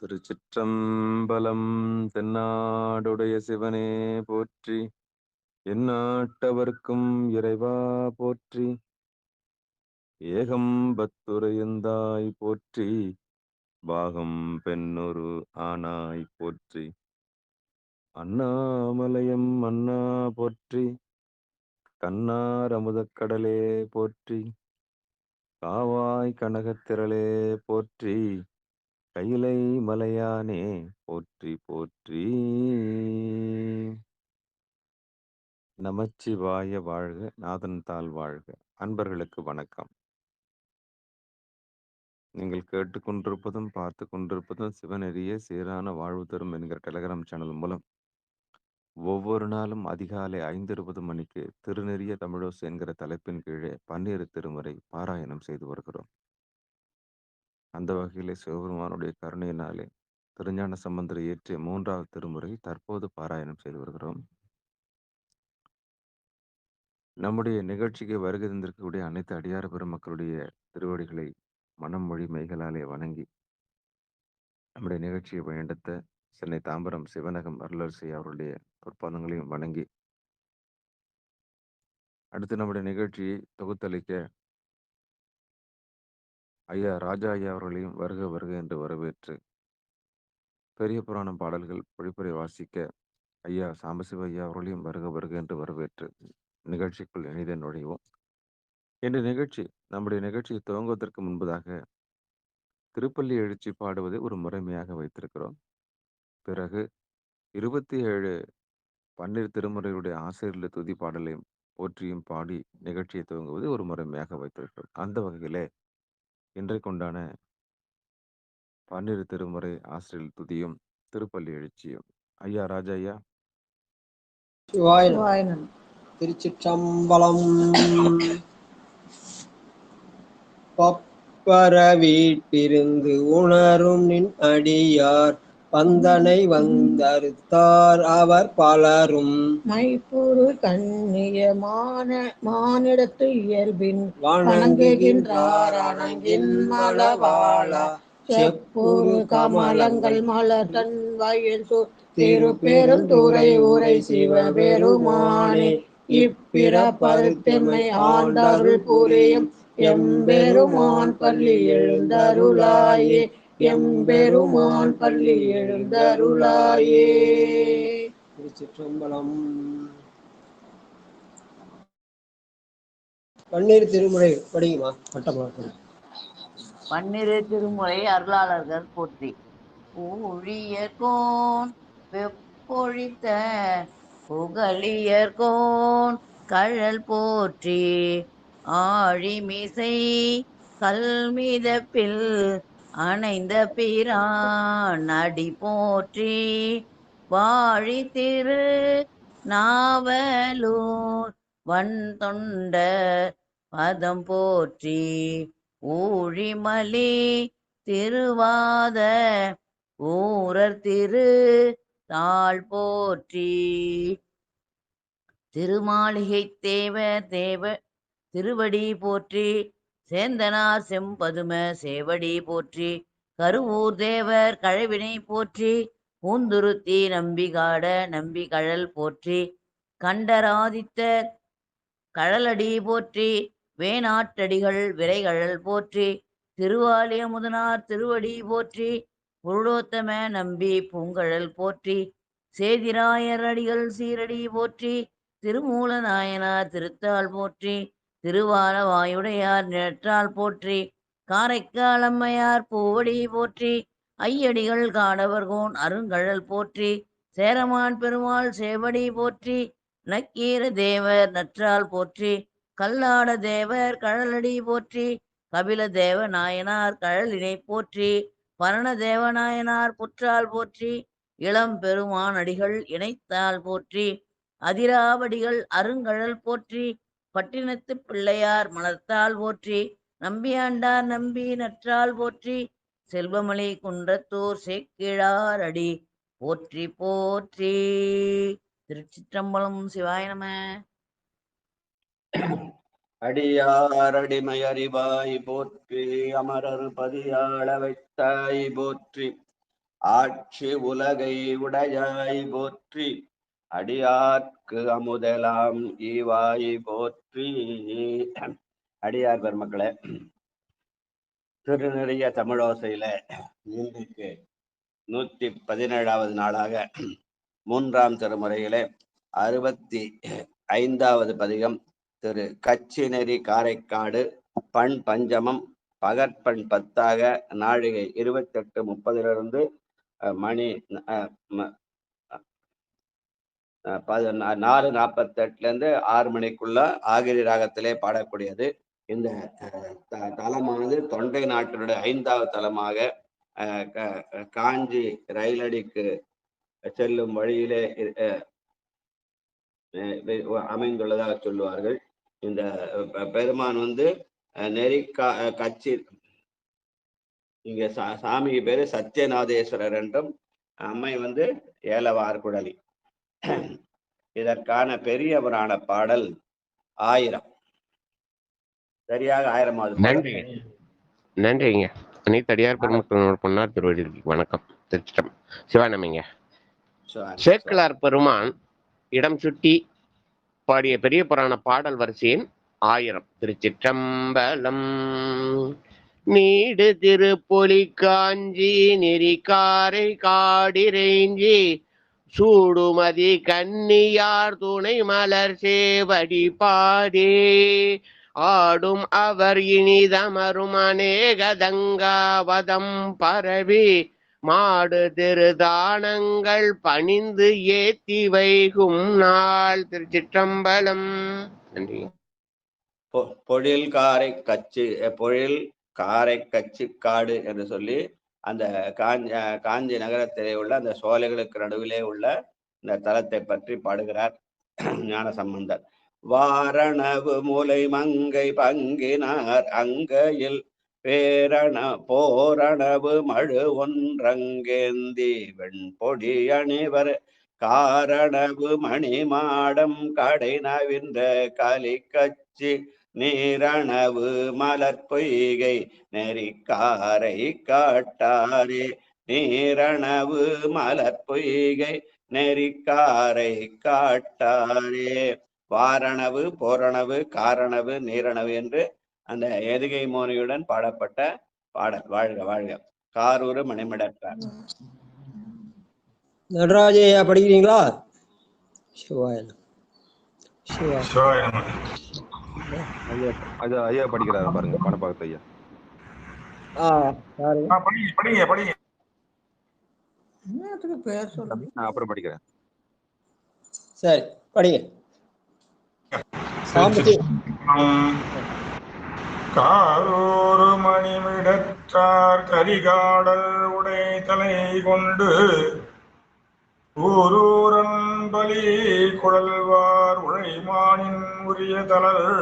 திருச்சிற்றம்பலம். தென்னாடுடைய சிவனே போற்றி, எந்நாட்டவர்க்கும் இறைவா போற்றி, ஏகம்பத்துரையந்தாய் போற்றி, பாகம் பெண்ணொரு ஆனாய் போற்றி, அண்ணாமலையம் அண்ணா போற்றி, கண்ணார் அமுதக்கடலே போற்றி, காவாய் கனகத்திரளே போற்றி, கைலை மலையானே போற்றி போற்றி. நமச்சிவாய வாழ்க, நாதன் தாள் வாழ்க. அன்பர்களுக்கு வணக்கம். நீங்கள் கேட்டுக்கொண்டிருப்பதும் பார்த்து கொண்டிருப்பதும் சிவநெறிய சீரான வாழ்வு தரும் என்கிற டெலிகிராம் சேனல் மூலம் ஒவ்வொரு நாளும் அதிகாலை 5:20 மணிக்கு திருநெறிய தமிழோசை என்கிற தலைப்பின் கீழே 12 திருமுறை பாராயணம் செய்து வருகிறோம். அந்த வகையிலே சிவபெருமானுடைய கருணையினாலே திருஞான சம்பந்தர் இயற்றிய 3வது திருமுறை தற்போது பாராயணம் செய்து வருகிறோம். நம்முடைய நிகழ்ச்சிக்கு வருகை தந்திருக்கக்கூடிய அனைத்து அடியார பெருமக்களுடைய திருவடிகளை மனம் மொழி மெய்களாலே வணங்கி, நம்முடைய நிகழ்ச்சியை வழிநடத்த சென்னை தாம்பரம் சிவனகம் அருளரசி அவருடைய பொற்பாதங்களையும் வணங்கி, அடுத்து நம்முடைய நிகழ்ச்சியை தொகுத்தளிக்க ஐயா ராஜா ஐயா அவர்களையும் வருக வருக என்று வரவேற்று, பெரிய புராணம் பாடல்கள் பொழிப்புரை வாசிக்க ஐயா சாம்பசிவ ஐயா அவர்களையும் வருக வருக என்று வரவேற்று நிகழ்ச்சிக்குள் இணைத நுழைவோம். இன்று நிகழ்ச்சி நம்முடைய நிகழ்ச்சியை துவங்குவதற்கு முன்பதாக திருப்பள்ளி எழுச்சி பாடுவதை ஒரு முறைமையாக வைத்திருக்கிறோம். பிறகு 27 12 திருமுறைகளுடைய ஆசிரியர்களுடைய துதி பாடலையும் போற்றியும் பாடி நிகழ்ச்சியை துவங்குவது ஒரு முறைமையாக வைத்திருக்கிறோம். அந்த வகையிலே இன்றைக்குண்டான 12 திருமுறை ஆசிரியர்கள் துதியும் திருப்பள்ளி எழுச்சியும் ஐயா ராஜா ஐயா. திருச்சிற்றம்பலம். பப்பர வீட்டிருந்து உணரும் நின் அடியார் பந்தனை வந்தறுத்தார் அவர் பலரும் மைப்பொரு கண்ணியமான மானிடத்து இயல்பின் வணங்குகின்றார் அணங்கின் மலவாளா செப்புரு கமலங்கள் மலர் தன் வயல் திருப்பெரும் துறை உரை சிவபெருமானே இப்பிறப்பருத்தெம்மை ஆண்டருள் புரியும் எம்பெருமான் பள்ளி எழுந்தருளாயே எம்பெருமான் பள்ளி எழுந்தருளாயே. திருச்சிற்றம்பலம். 12 திருமுறை படிக்குமா? 12 திருமுறை அருளாளர்கள் போற்றி. ஊழியர்கோன் வெப்பொழித்த புகழியர்கோன் கழல் போற்றி, ஆழிமிசை கல்மிதப்பில் அணைந்த பிரான் அடி போற்றி, வாழி திரு நாவலூர் வன் தொண்ட பதம் போற்றி, ஊழிமலி திருவாத ஊரர் திரு தாள் போற்றி, திருமாளிகை தேவ திருவடி போற்றி, சேந்தனார் செம்பதும சேவடி போற்றி, கருவூர் தேவர் கழவினை போற்றி, பூந்துருத்தி நம்பிகாட நம்பி கழல் போற்றி, கண்டராதித்தர் கழலடி போற்றி, வேணாட்டடிகள் விரைகழல் போற்றி, திருவாலிய முதனார் திருவடி போற்றி, புருடோத்தம நம்பி பூங்கழல் போற்றி, சேதிராயர் அடிகள் சீரடி போற்றி, திருமூல நாயனார் திருத்தாள் போற்றி, திருவால வாயுடையார் நிழற்றால் போற்றி, காரைக்கால் அம்மையார் பூவடி போற்றி, ஐயடிகள் காடவர்கோன் அருங்கழல் போற்றி, சேரமான் பெருமாள் சேவடி போற்றி, நக்கீர தேவர் நற்றால் போற்றி, கல்லாட தேவர் கழலடி போற்றி, கபில தேவ நாயனார் கழலினை போற்றி, பரண தேவநாயனார் புற்றால் போற்றி, இளம் பெருமான் அடிகள் இணைத்தால் போற்றி, அதிராவடிகள் அருங்கழல் போற்றி, பட்டினத்து பிள்ளையார் மலர்த்தால் போற்றி, நம்பியாண்டார் நம்பி நற்றால் போற்றி, செல்வமலி குன்றத்தூர் சேக்கிழார் அடி போற்றி போற்றி. திருச்சிற்றம்பலம். சிவாய நம. அடியார் அடிமை அறிவாய் போற்றி, அமரர் பதியாள வைத்தாய் போற்றி, ஆட்சி உலகை உடையாய் போற்றி, அடியார்க்கு அமுதலாம் ஈவாய் போற்றி. அடியார் பெருமக்களே, திருநெறிய தமிழோசையில இன்றைக்கு 117வது நாளாக 3ஆம் திருமுறையிலே 65வது பதிகம் திரு கச்சிநெறி காரைக்காடு பண் பஞ்சமம் பகற்பண் 10ஆக நாழிகை 28:30 மணி 4:48 6 மணிக்குள்ள ஆகிரி ராகத்திலே பாடக்கூடியது. இந்த தலமானது தொண்டை நாட்டினுடைய 5வது தலமாக காஞ்சி ரயிலடிக்கு செல்லும் வழியிலே அமைந்துள்ளதாக சொல்லுவார்கள். இந்த பெருமான் கச்சி, இங்க சாமிக்கு பேரு சத்யநாதேஸ்வரர் என்றும், அம்மை ஏலவார்குழலி. இதற்கான பெரிய புராண பாடல் 1000. சரியாக 1000வது. நன்றிங்க. அனைத்து அடியார் பெருமக்கள் பொன்னார் திருவடிக்கு வணக்கம். திருச்சிட்டம் சிவானமிங்க. சேக்கிழார் பெருமான் இடம் சுட்டி பாடிய பெரிய புராண பாடல் வரிசையின் 1000. திருச்சிற்றம்பலம். நீடு திருப்பொலி காஞ்சி நெறிக்காரை காடிரைஞ்சி சூடுமதி கன்னியார் துணை மலர் சேவடி பாடே ஆடும் அவர் இனிதமரும் அநேகதங்காவதம் பரவி மாடு திருதானங்கள் பணிந்து ஏத்தி வைகும் நாள். திருச்சிற்றம்பலம். நன்றி. பொழில் காரை கச்சி காடு என்று சொல்லி அந்த காஞ்சி நகரத்திலே உள்ள அந்த சோலைகளுக்கு நடுவிலே உள்ள இந்த தலத்தை பற்றி பாடுகிறார் ஞான சம்பந்தர். வாரணவு முலை மங்கை பங்கினார் அங்கையில் போரணவு மழு ஒன்றங்கேந்தி வெண்பொடி அணிவர் காரணவு மணிமாடம் கடை நவின்ற கலிக்கச்சி நீரணவு மலர் பொய்கை நெறிக்காரை காட்டாரே. நீரணவு மலர் பொய்கை நெறிக்காரை காட்டாரே. வாரணவு, போரணவு, காரணவு, நீரணவு என்று அந்த எதுகை மோனியுடன் பாடப்பட்ட பாடல். வாழ்க வாழ்க. காரூர் மணிமடற்றார். நடராஜையா படிக்கிறீங்களா? ஐயா படிக்கிறாரு பாருங்க, பணப்பாக்கத்து ஐயா. படிங்க. அப்புறம் படிக்கிறேன். சரி, படிங்க. காரூர் மணிமிடற்றார் கரிகாடல் உடை தலை கொண்டு ஊரூரன் பலி குழல்வார் உழைமானின் உரிய தளர்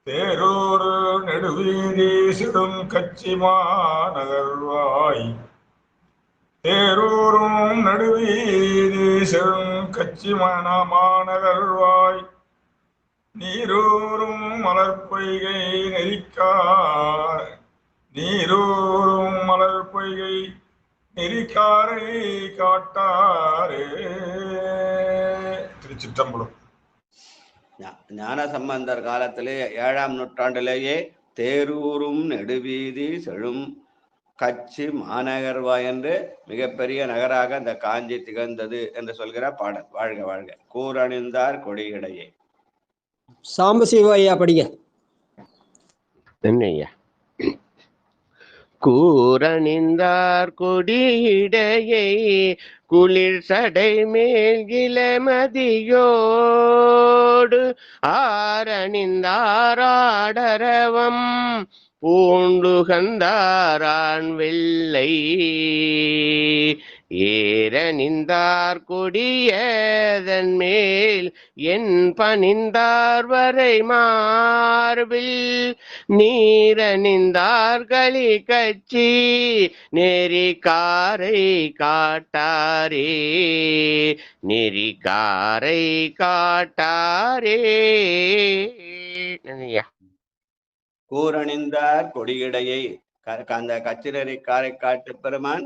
தேரூர் நெடுவீதி சிடும் கச்சிமா நகர்வாய். தேரூரும் நடுவீதி சிடும் கச்சிமானகர்வாய். நீரூரும் மலர் பொய்கை நெறிக்காரை காட்டாரே. திருச்சிற்றம்பலம். ஞான சம்பந்தர் காலத்திலே 7ஆம் நூற்றாண்டிலேயே தேரூரும் நெடுவீதி செழும் கச்சி மாநகர்வாய் என்று மிகப்பெரிய நகராக இந்த காஞ்சி திகழ்ந்தது என்று சொல்கிற பாடல். வாழ்க வாழ்க. கூரணிந்தார் கொடியிடையே. சாம்பசிவ ஐயா படிங்க. என்னையா? கூரணிந்தார் கொடியிடையை குளிர் சடை மேல் இளமதியோடு ஆரணிந்தாராடரவம் பூண்டுகந்தாரான் வெள்ளை ஏரணிந்தார் கொடியதன் மேல் என் பணிந்தார் வரை மார்பில் நீரணிந்தார் களி கச்சி நெறிக்காரை காட்டாரே. நெறிக்காரை காட்டாரே. கூரணிந்தார் கொடியிடையை அந்த கச்சிநெறி காரை காட்டு பெருமான்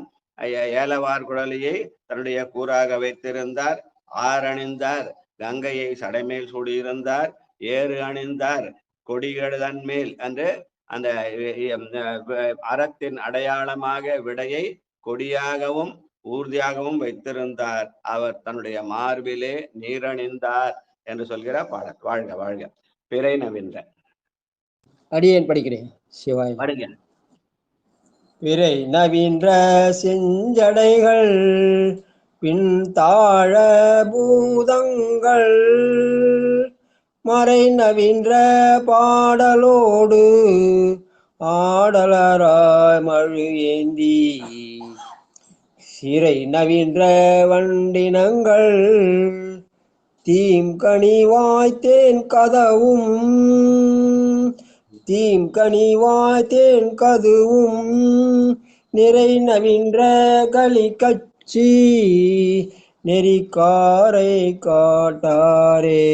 ஏலவார் குழலியை தன்னுடைய கூறாக வைத்திருந்தார். ஆரணிந்தார், கங்கையை சடைமேல் சூடியிருந்தார். ஏறு அணிந்தார், கொடிகழுதன் மேல் என்று அந்த அறத்தின் அடையாளமாக விடையை கொடியாகவும் ஊர்தியாகவும் வைத்திருந்தார். அவர் தன்னுடைய மார்பிலே நீரணிந்தார் என்று சொல்கிற பாடல். வாழ்க வாழ்க. பிறை நவின்ற. அடியேன் படிக்கிறேன். சிவாய். வருக. பிறை நவீன்ற செஞ்சடைகள் பின் தாழ பூதங்கள் மறை நவீன்ற பாடலோடு ஆடலராய் மழு ஏந்தி சிறை நவீன்ற வண்டினங்கள் தீம் கனிவாய்த்தேன் கதவும் தீம் கனிவாய்த்தேன் கதுவும் நிறை நவீன்ற களி கச்சி நெறிக்காரை காட்டாரே.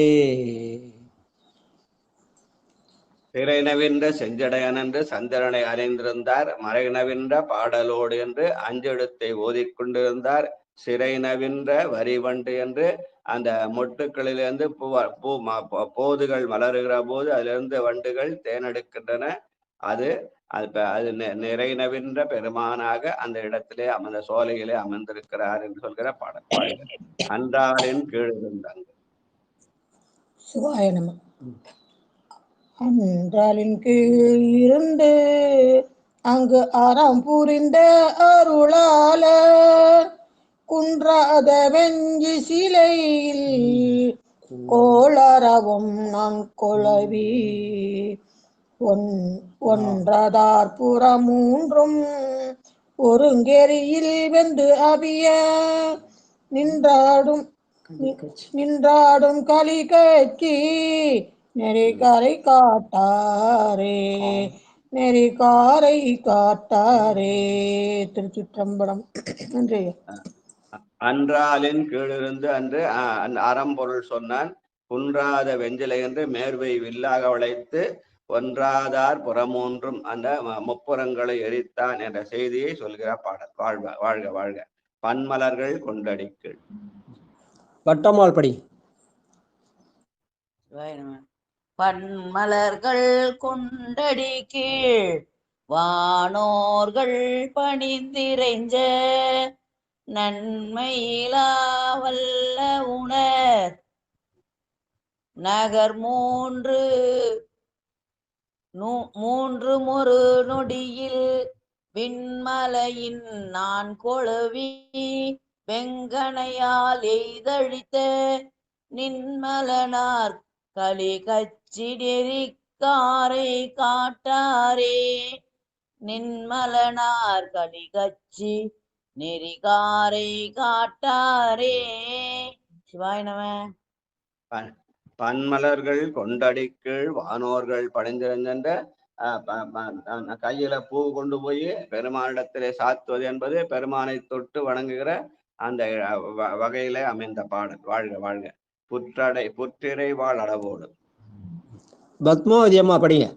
பிறை நவின்ற செஞ்சடையன் என்று சந்திரனை அறிந்திருந்தார். மறை நவின்ற பாடலோடு என்று அஞ்செழுத்தை ஓதிக்கொண்டிருந்தார். சிறை நவின்ற வரிவண்டு என்று அந்த மொட்டுக்களிலிருந்து போதுகள் மலருகிற போது அதிலிருந்து வண்டுகள் தேனெடுக்கின்றன. அது நிறை நவின்ற பெருமானாக அந்த இடத்திலே அந்த சோலையிலே அமர்ந்திருக்கிறார் என்று சொல்கிற பாடல். அன்றாரின் கீழ் இருந்தாங்க. சிவாய நம. அன்றாலின் கீழ் இருந்து அங்கு அறம் புரிந்த அருளால குன்றாத வெஞ்சி சிலையில் கோளரவும் நான் கொளவி ஒன்றதார் புறமூன்றும் ஒருங்கெரியில் வெந்து அவிய நின்றாடும் களி கட்சி நெறிக்காரை காட்டாரே நெறிக்காரை காட்டாரே. திருச்சிற்றம்பலம். நன்றி. அன்றாலின் கீழிருந்து அன்று அறம்பொருள் சொன்னான். குன்றாத வெஞ்சிலை என்று மேர்வை வில்லாக வளைத்து ஒன்றாதார் புறமூன்றும் அந்த முப்புறங்களை எரித்தான் என்ற செய்தியை சொல்கிற பாடல். வாழ்க வாழ்க வாழ்க. பன்மலர்கள் கொண்டடிக்கீழ். பட்டமால் படி. பன்மலர்கள் கொண்டடி கீழ் வானோர்கள் பணிந்திரைஞ்ச நன்மையிலா வல்ல உணர் நகர் மூன்று ஒரு நொடியில் விண்மலையின் நான் கொளவி வெங்கனையால் எய்தழித்த நின்மலனார் களி கச்சி நெறிக்காரை காட்டாரே நின்மலனார் களி கச்சி நெறிகாரை காட்டாரே. சிவாய நம. பன்மலர்கள் கொண்டடிக்கீழ் வானோர்கள் படைந்திருந்த கையில பூ கொண்டு போய் பெருமானிடத்திலே சாத்துவது என்பது பெருமானை தொட்டு வணங்குகிற அந்த வகையில அமைந்த பாடல். வாழ்க வாழ்க. புற்றிடை வாழ் அளவோடு. பத்மாவதி அம்மா படிங்க.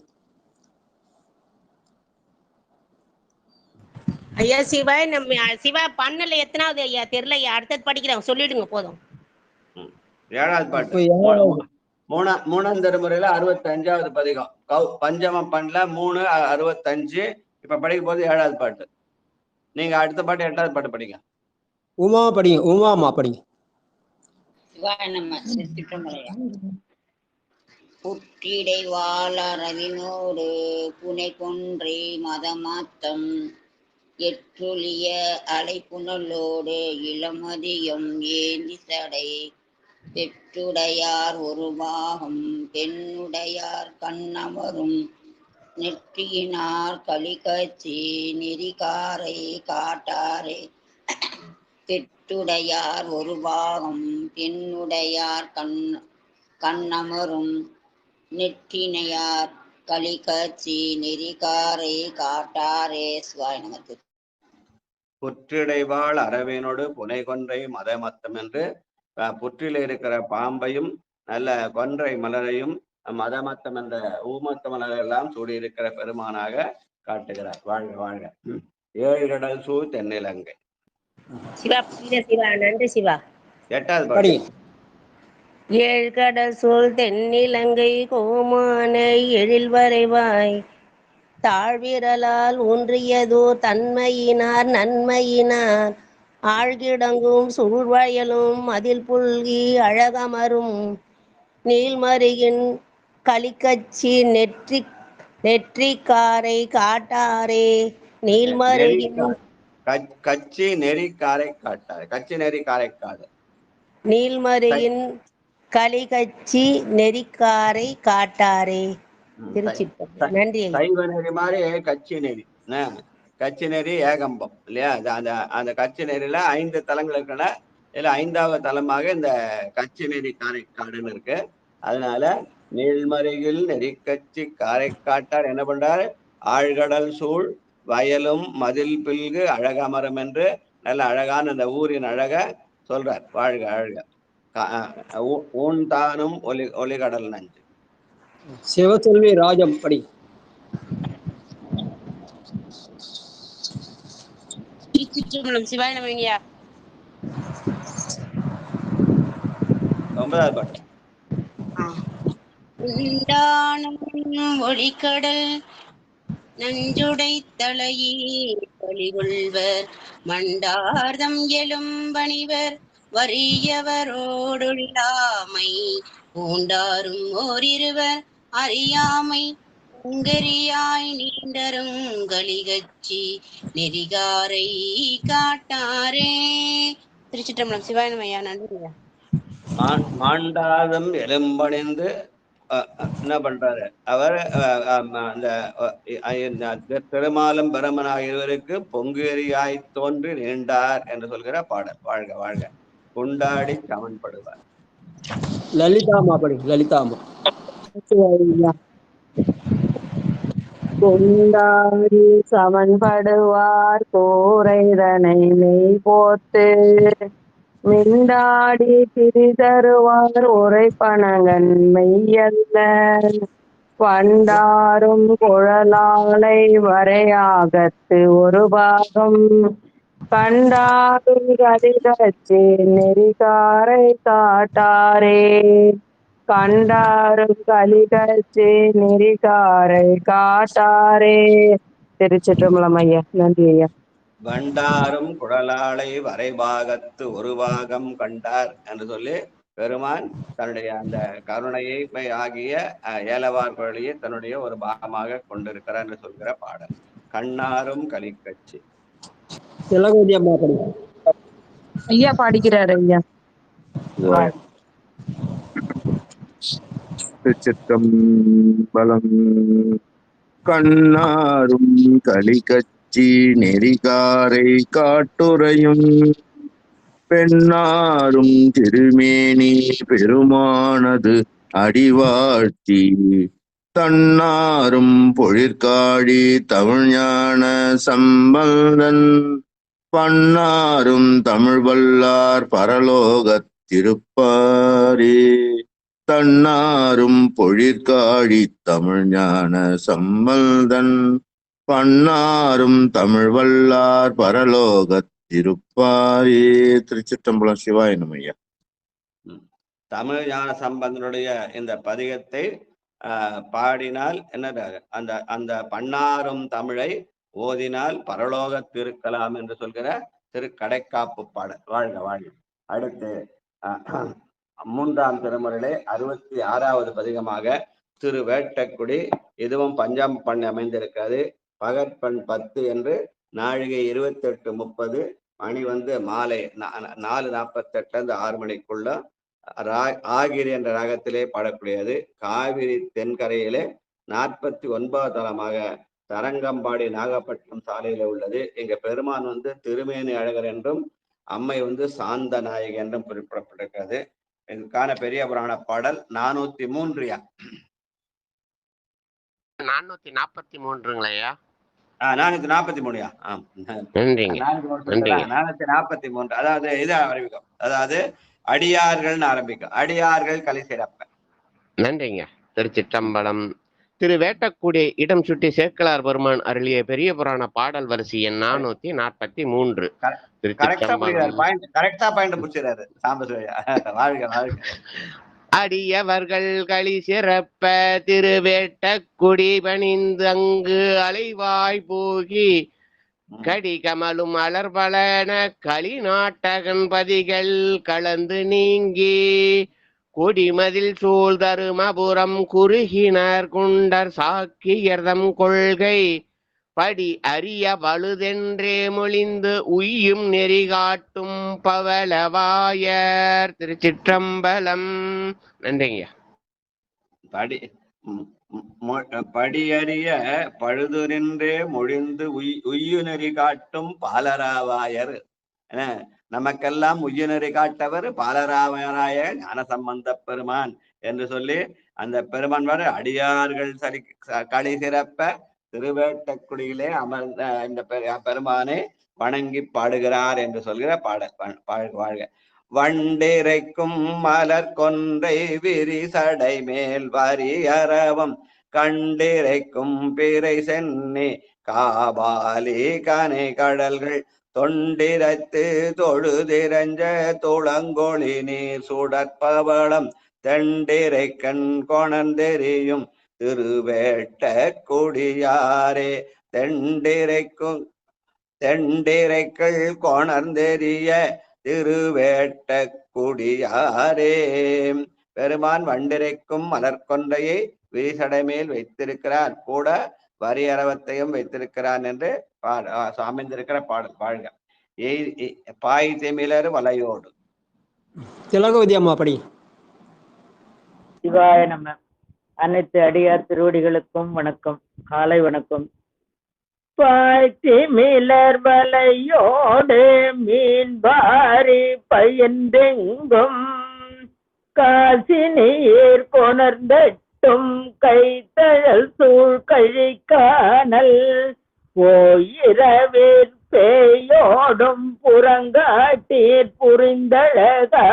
ஐயா சிவாய் நம்ம சிவா பண்ணல எத்தனாவது ஐயா தெரியல ஐயா. அடுத்தது படிக்கிறேன், சொல்லிடுங்க போதும். 7வது பாட்டு. மூணாம் திருமுறையில 65வது பதிகம். பஞ்சம பண்ணல 3 65. இப்ப படிக்க போது 7வது பாட்டு. நீங்க அடுத்த பாட்டு 8வது பாட்டு படிங்க. உமா படிங்க. உமாமா படிங்க. புற்றிடை வாழறவினோடு புனை கொன்றை மதமாத்தம் எற்றுளிய அலைப்புணலோடு இளமதியம் ஏந்தி சடை பெற்றுடையார் ஒரு பாகம் பெண்ணுடையார் கண்ணமரும் நெற்றியினார் களிகச்சி நெறிகாரை காட்டாரே பெற்றுடையார் ஒரு பாகம் பெண்ணுடையார் கண்ணமரும் நெற்றினையார் களிகச்சி நெறிகாரை காட்டாரே. சுவாயனமத்து. புற்றிடைவாள் அரவேனோடு புனை கொன்றை மதமத்தம் என்று புற்றில இருக்கிற பாம்பையும் நல்ல கொன்றை மலரையும் மதமத்தம் என்ற ஊமத்த மலர் எல்லாம் சூடியிருக்கிற பெருமானாக காட்டுகிறார். வாழ்க வாழ்க. 7 கடல் சூழ் தென்னிலங்கை. சிவா புரியுதா சிவா? நன்றி சிவா. 8வது பாட்டு. படிங்க. ஏழ்கடல் சூழ் தென்னிலங்கை கோமானை எழில் வரைவாய் தாழ்விரலால் ஊன்றியதோ தன்மையினார் நன்மையினார் ஆழ்கிடங்கும் சூழ்வயலும் அதில் புல்கி அழகமரும் நீள்மருகின் கலிக்கச்சி நெற்றிக்காரை காட்டாரே நீள்மருகின் கச்சி நெறி காரை காட்டாரு. கச்சி நெறி காரை காடு. நீள்மருகின் கலிகச்சி நெறிக்காரை காட்டாரே. திருச்சிட்டம்பலம். நன்றி. சைவ நெறி மாதிரி கச்சி நெறி. கச்சி நெறி ஏகம்பம் இல்லையா? அந்த கச்சி நெறியில 5 தலங்கள் இருக்குன்னா இதுல 5வது தலமாக இந்த கச்சி நெறி காரைக்காடுன்னு இருக்கு. அதனால நீள்மருகில் நெறிக்கச்சி காரைக்காட்டார் என்ன பண்றாரு? ஆழ்கடல் சூழ் வயலும் மதில் பில்கு அழகமரம் என்று நல்ல அழகான அந்த ஊரின் அழக சொல்றார். வாழ்க அழக ஊன்தானும் ஒலிகடல் நஞ்சு. சிவசெல்வி ராஜம் படிங்க. திருச்சிற்றம்பலம். சிவாய நமங்கய்யா. 9வது பாட்டு. உண்டானும் ஒளிக்கடல் நஞ்சுடை தலையே பலிகொள்வர் மண்டார்தம் எழும்பணிவர் வறியவரோடொழிலாமை பூண்டாரும் ஓரிருவர் அறியாமை உங்கரியாய் நீண்டரும் கலிகச்சி நெறிகாரை காட்டாரே. திருச்சிற்றம்பலம். சிவாய நமங்கய்யா. நன்றியா. மாண்டாதம் எலும்பணிந்து என்ன பண்றாரு அவர்? அந்த திருமாலும் பிரமனாக இருவருக்கு பொங்கேரியாய் தோன்றி நீண்டார் என்று சொல்கிற பாடல். வாழ்க வாழ்க கொண்டாடி சமன்படுவார். லலிதாமா படிங்க. லலிதாமா. கொண்டாடி சமன்படுவார் கோரைதனை மெய் போத்து மிண்டாடி திரிதருவார் உரைப்பனகன் மெய்யல்ல பண்டாரும் குழலாளை வரையாகத்து ஒரு பாகம் கண்டாரும் கதிகச்சி நெறிகாரை காட்டாரே கண்டாரும் கலிகச்சி நெறிகாரை காட்டாரே. திருச்சிற்றம்பலம் ஐயா. நன்றி ஐயா. வண்டாரும் குழலாளை வரைபாகத்து ஒரு பாகம் கண்டார் என்று சொல்லி பெருமான் தன்னுடைய அந்த கருணையை ஆகிய ஏலவார் குழலியை தன்னுடைய ஒரு பாகமாக கொண்டிருக்கிறார் என்று சொல்கிற பாடல். கண்ணாரும் கலிக்கச்சி. திலகவதி அம்மா படிங்க. ஐயா பாடிக்கிறார் ஐயா. திருச்சிற்றம்பலம். கண்ணாரும் கலிகச்சி நெறிகாரை காட்டுரையும் பெண்ணாரும் திருமேனி பெருமானது அடிவாழ்த்தி தன்னாரும் பொழிற்காழி தமிழ்ஞான சம்பந்தன் பன்னாரும் தமிழ் வல்லார் பரலோகத் திருப்பாரே தன்னாரும் பொழிற்காழி தமிழ்ஞான சம்பந்தன் பன்னாரும் தமிழ் வல்லார் பரலோகத் திருப்பாரே. திருச்சிற்றம்பலம். சிவாய நமய்யா. தமிழ் ஞான சம்பந்தனுடைய இந்த பதிகத்தை பாடினால் என்ன அந்த பன்னாரும் தமிழை ஓதினால் பரலோகத்திருக்கலாம் என்று சொல்கிற திருக்கடைக்காப்பு பாடல். வாழ்க வாழ்க. அடுத்து 3ஆம் திருமுறையிலே 66வது பதிகமாக திருவேட்டக்குடி. இதுவும் பஞ்சாம் பண்ணி அமைந்திருக்கிறது. பகற்பண் 10 என்று நாழிகை 28:30 மணி மாலை 4:48 6 மணிக்குள்ள ஆகிரி என்ற ராகத்திலே பாடக்கூடியது. காவிரி தென்கரையிலே 49வது தலமாக தரங்கம்பாடி நாகப்பட்டினம் சாலையில உள்ளது. இங்க பெருமான் திருமேனி அழகர் என்றும் அம்மை சாந்த நாயகி என்றும் குறிப்பிடப்பட்டிருக்கிறது. இதுக்கான பெரிய புராண பாடல் 403. 443ங்களையா? 443. 443. அதாவது இது ஆரம்பிக்கும். அதாவது அடியார்கள்னு ஆரம்பிக்கும். அடியார்கள் கலை சிறப்ப. நன்றிங்க. திருச்சிற்றம்பலம். திரு வேட்டக்குடி இடம் சுட்டி சேக்கலார் பெருமான் அருளிய பெரிய புராண பாடல் வரிசை எண் 443. திருச்சிற்றம்பலம். அடியவர்கள் களி சிறப்ப திருவேட்டக்குடி பணிந்து அங்கு அலைவாய் போகி கடி கமலும் அலர்பலன களி நாட்டகன் பதிகள் கலந்து நீங்கி கொடிமதில் சூழ் தருமபுரம் குறுகினர் குண்டர் சாக்கியர்தம் கொள்கை படி அரிய வலுதென்றே மொழிந்து உய்யும் நெறி காட்டும் பவளவாயர். திருச்சிற்றம்பலம். நன்றிங்க. படியறிய பழுதுரென்றே மொழிந்து உய்யுநெறி காட்டும் பாலராவாயர். நமக்கெல்லாம் உய்யுநெறி காட்டவர் பாலராவாய ஞானசம்பந்த பெருமான் என்று சொல்லி அந்த பெருமான் வர அடியார்கள் களி சிறப்ப திருவேட்டக்குடியிலே அமர்ந்த இந்த பெருமானை வணங்கி பாடுகிறார் என்று சொல்கிற பாடல். வாழ்க. வண்டிரைக்கும் மலர் கொன்றை விரிசடை மேல் வரி அரவம் கண்டிரைக்கும் பிறை சென்னி காபாலி கனை கடல்கள் தொண்டிரத்து தொழுதிரஞ்ச துளங்கொழி நீர் சுடற்பவளம் தெண்டிரைக்கண் கொணர்ந்தெறியும் திருவேட்ட குடியாரே. தெண்டிரைக்கள் கொணர்ந்தெறிய திருவேட்ட குடியாரே. பெருமான் வண்டிரைக்கும் மலர்கொன்றையை விரிசடை மேல் வைத்திருக்கிறார், கூட வரியரவத்தையும் வைத்திருக்கிறான் என்று அமைந்திருக்கிற பாடல். வாழ்க. பாய் திமிலர் வலையோடு. திலகவதி அம்மா படி. சிவாய நம. அனைத்து அடியார் திருவடிகளுக்கும் வணக்கம், காலை வணக்கம். பாய்த்தி மிளர் வலையோடு மீன் பாரி பயின்றெங்கும் காசி நீர் கொணர்ந்தட்டும் கைத்தழல் சூழ் கழிக்கானல் ஓயிரவேர் பேயோடும் புறங்காட்டீர் புரிந்தழகார்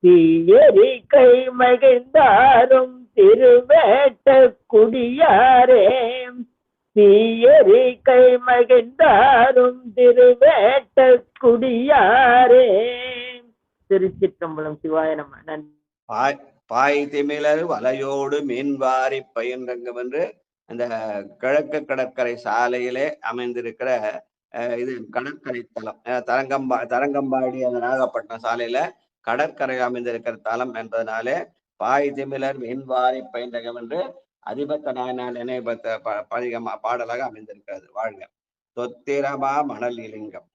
தீயரி கை மகிழ்ந்தாரும் திருவேட்ட குடியாரே. தீயரி கை மகிழ்ந்தாரும் திருவேட்ட குடியாரே. திருச்சிற்றம்பலம். சிவாய நம. நன்றி. பாய் திமிலர் வலையோடு மீன்வாரி பயின்றங்கம் என்று அந்த கிழக்கு கடற்கரை சாலையிலே அமைந்திருக்கிற இது கடற்கரை தலம். தரங்கம்பாடி அந்த நாகப்பட்டினம் சாலையில கடற்கரை அமைந்திருக்கிற தலம் என்பதனாலே பாய் திமிலர் மீன்வாரி பயின்றங்கம் என்று அதிபத்த நாயனார் நினைபத்த பாடலாக அமைந்திருக்கிறது. வாழ்க. தொத்திரமா மணல் இலிங்கம்.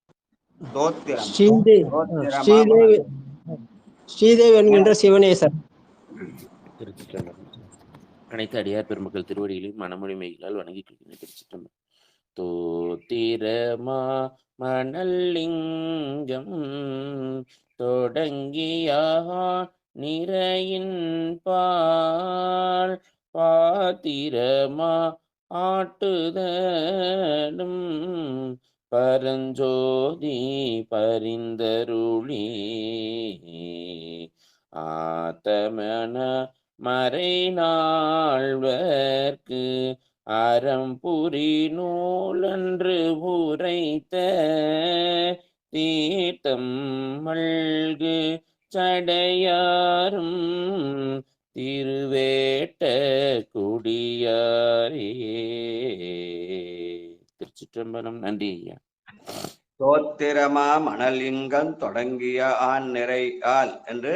ஸ்ரீதேவி என்கின்ற சிவனேசர். அனைத்து அடியார் பெருமக்கள் திருவடிகளையும் மனமொழி மெய்களால் வணங்கி திருச்சிற்றம்பலம். தோத்திரமா மணலிங்கம் தொடங்கியா நிறையின் பால் பாத்திரமா ஆட்டுதலும் பரஞ்சோதி பரிந்தருளி ஆத்தமன மறைநாள்வர்க்கு அறம்புரி நூலன்று உரைத்த தீர்த்தம் மல்கு சடையாரும் திருவேட்ட குடியாரே. திருச்சிற்றம்பலம். நன்றி ஐயா. தோத்திரமா மணலிங்கம் தொடங்கிய ஆண் நிறை ஆள் என்று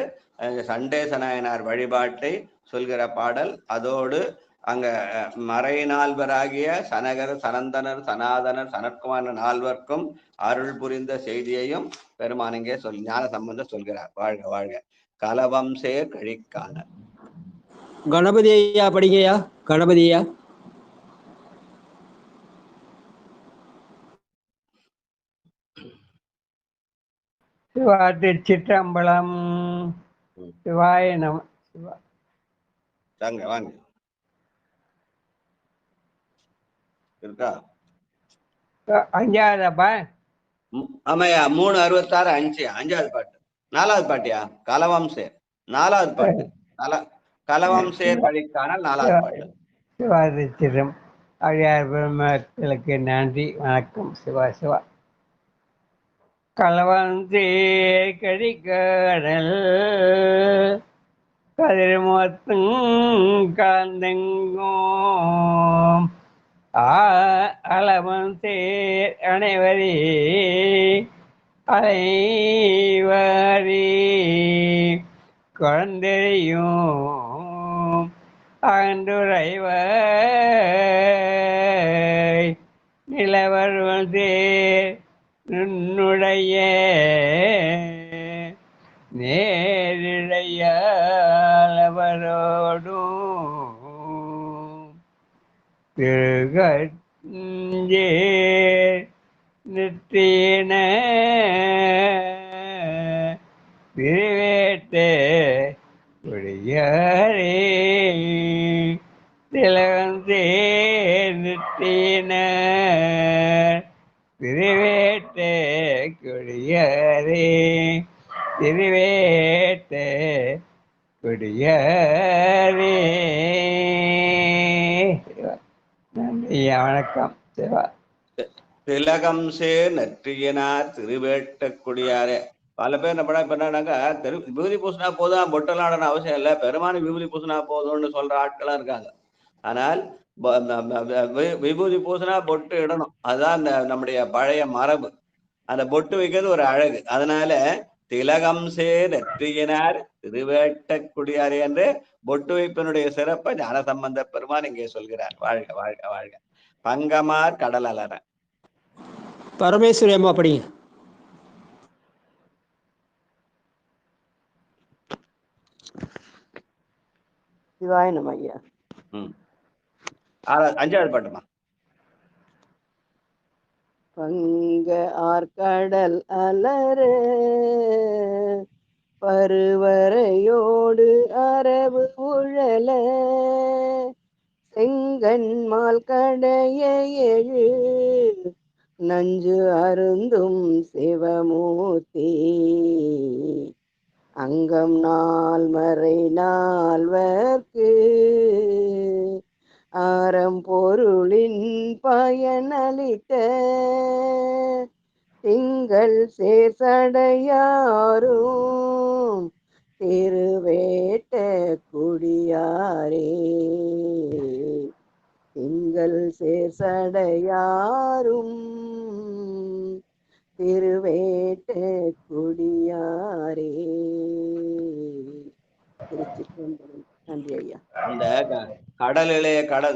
சண்டேச நாயனார் வழிபாட்டை சொல்கிற பாடல். அதோடு அங்க மறை நால்வராகிய சனகர், சனந்தனர், சனாதனர், சனற்குமார் நால்வர்க்கும் அருள் புரிந்த செய்தியையும் பெருமான் இங்கே ஞான சம்பந்தர் சொல்கிறார். வாழ்க. வாழ்க. கலவம் சேர் கழிக்கான. கணபதி ஐயா படிங்கய்யா. கணபதி ஐயா. திருச்சிற்றம்பலம். சிவாய நம. வாங்க வாங்க. இருக்கா? அஞ்சாவதப்பா? ஆமாயா. 366 5 அஞ்சாவது பாட்டு. 4வது பாட்டியா? கலவம் சேர் 4வது பாட்டு. கலவம் சேர் கழிக்கான 4வது பாட்டு. சிவாதிச்சிரம் அடியார் பெருமக்களுக்கு நன்றி, வணக்கம். சிவா சிவா. களவந்தே கடிக்கடல் கதிர் மொத்தம் கலந்தெங்கும் அளவந்தே அனைவரே அனைவரே குழந்தையும் அன்றுரைவை நிலவருவதே நுண்ணுடைய நேரிழையவரோடும் திருகஞ்சே நித்தின திருவேட்டே உடையாரே திலகந்தே நித்தின திருவேட்டே கொடியாரே திருவேட்டே கொடியாரே. நன்றி, வணக்கம். சிவா. திலகம் சேர் நெற்றியனார் திருவேட்டக்குடியாரே. பல பேர் என்ன பண்ண பண்ணாங்க, விபூதி பூசினா போதும், பொட்டலாடன அவசியம் இல்லை, பெருமானி விபூதி பூசினா போதும்னு சொல்ற ஆட்களா இருக்காங்க. ஆனால் விபூதி பூசினா பொட்டு இடணும், அதுதான் நம்முடைய பழைய மரபு. அந்த பொட்டு வைக்கிறது ஒரு அழகு. அதனால திலகம் சேர் நெற்றியினார் திருவேட்டக்குடியார் என்று பொட்டு வைப்பினுடைய சிறப்பை ஞானசம்பந்த பெருமான் இங்கே சொல்கிறார். வாழ்க வாழ்க வாழ்க. பங்கமார் கடல் அலற. பரமேஸ்வரி அம்மா படிங்க. சிவாய நம ஐயா. அஞ்சாவது பாட்டுமா. பங்க ஆர்கடல் அலற பருவரையோடு அரபு உழல செங்கண்மால் கடைய எழு நஞ்சு அருந்தும் சிவமூர்த்தி அங்கம் நால்மறை நால்வர்க்கு ஆரம் பொருளின் பயனளித்த திங்கள் சேர்சடையாரும் திருவேட்ட குடியாரே திங்கள் சேர்சடையாரும் திருவேட்ட குடியாரே. திருச்சிற்றம்பலம். நன்றி ஐயா. அந்த கடலிலே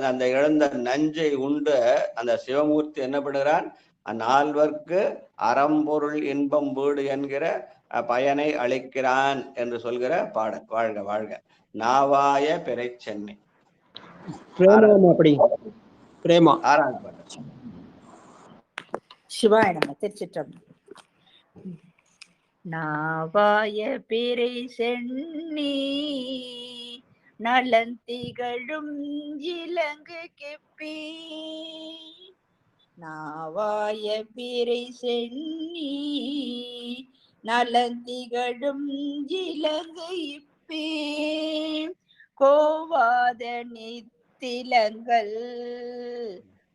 அந்த எழுந்த நஞ்சை உண்டு அந்த சிவமூர்த்தி என்ன பண்ணுகிறான், அந்நால்வர்க்கு அறம்பொருள் இன்பம் வீடு என்கிற பயனை அளிக்கிறான் என்று சொல்கிற பாடல். வாழ்க வாழ்க. நாவாய பிறை சென்னை. பிரேமா. ஆறாவது பாட்டு. சிவாய நம. திருச்சிற்றம்பலம். நாவாய பிறை சென்னி நலந்திகழும் இலங்கு கெப்பி நாவாய பிறை சென்னி நலந்திகழும் இலங்கு இப்பி கோவாத நித்திலங்கள்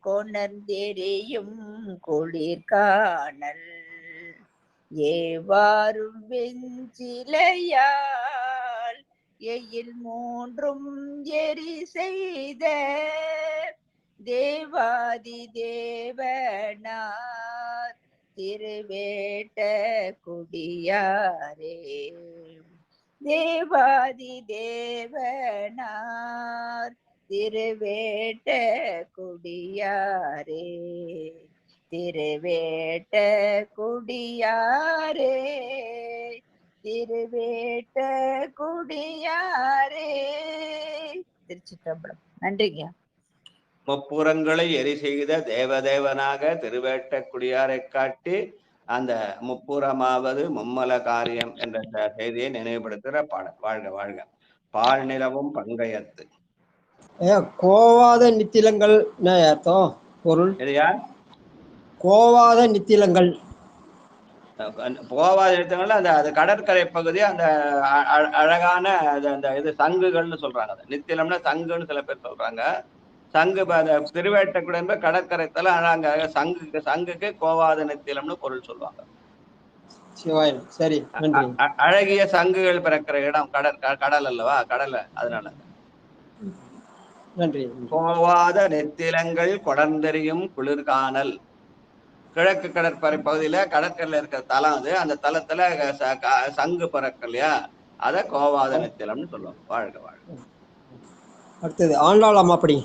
கொணர்ந்தெறியும் குளிர்காணல் ஏவாரும் வெஞ்சிலையால் எயில் மூன்றும் எரி செய்த தேவாதி தேவனார் திருவேட்ட குடியாரே தேவாதி தேவனார் திருவேட்ட குடியாரே திருவேட்ட குடியாரே திருவேட்ட குடியாரே. திருச்சிற்றம்பலம். நன்றிங்க. முப்புறங்களை எரி செய்த தேவதேவனாக திருவேட்ட குடியாரை காட்டி அந்த முப்புறமாவது மும்மல காரியம் என்ற செய்தியை நினைவுபடுத்துகிற பாடல். வாழ்க வாழ்க. பால் நிலவும் பங்கயத்து. கோவாத நித்திலங்கள் அர்த்தம் பொருள் கோவாத நித்திலங்கள். கோவாத நித்திலங்கள் அந்த அது கடற்கரை பகுதி, அந்த அழகான அந்த இது சங்குகள்னு சொல்றாங்க. நித்திலம்னா சங்குன்னு சில பேர் சொல்றாங்க. சங்கு திருவேட்டக்குடி என்பது கடற்கரைத்தல. அங்க சங்குக்கு கோவாத நெத்திலம்னு பொருள் சொல்லுவாங்க. சரி, நன்றி. அழகிய சங்குகள் பிறக்கிற இடம் கடல் அல்லவா, கடல், அதனால நன்றி. கோவாத நெத்திலங்கள் கொடர்ந்தெறியும் குளிர்கானல். கிழக்கு கடற்கரை பகுதியில கடற்கரையில இருக்கிற தலம் அது. அந்த தலத்துல சங்கு பிறக்க இல்லையா, அத கோவாத நெத்திலம்னு சொல்லுவாங்க. வாழ்க வாழ்க. அடுத்தது ஆண்டாள் அப்படி.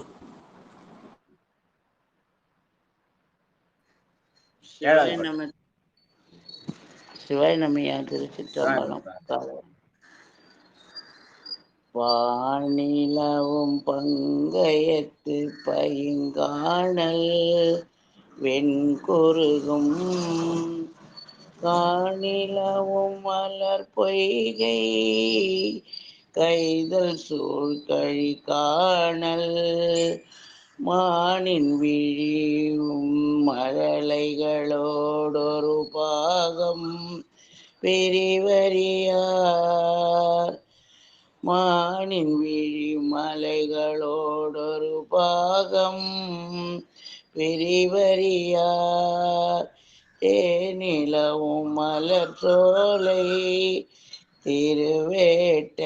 சிவாய் நம்மையா திருச்சிற்றம்பலம். வானிலவும் பங்கயத்து பைங்காணல் வெண்குருகும் காணிலவும் மலர் பொய்கை கைதல் சூழ் கழி காணல் மானின் விழியும் மழலைகளோடொரு பாகம் பெரிவரியார் மானின் விழி மலைகளோடொரு பாகம் பெரிவரியார் தேனிலவும் மலர் சோலை திருவேட்ட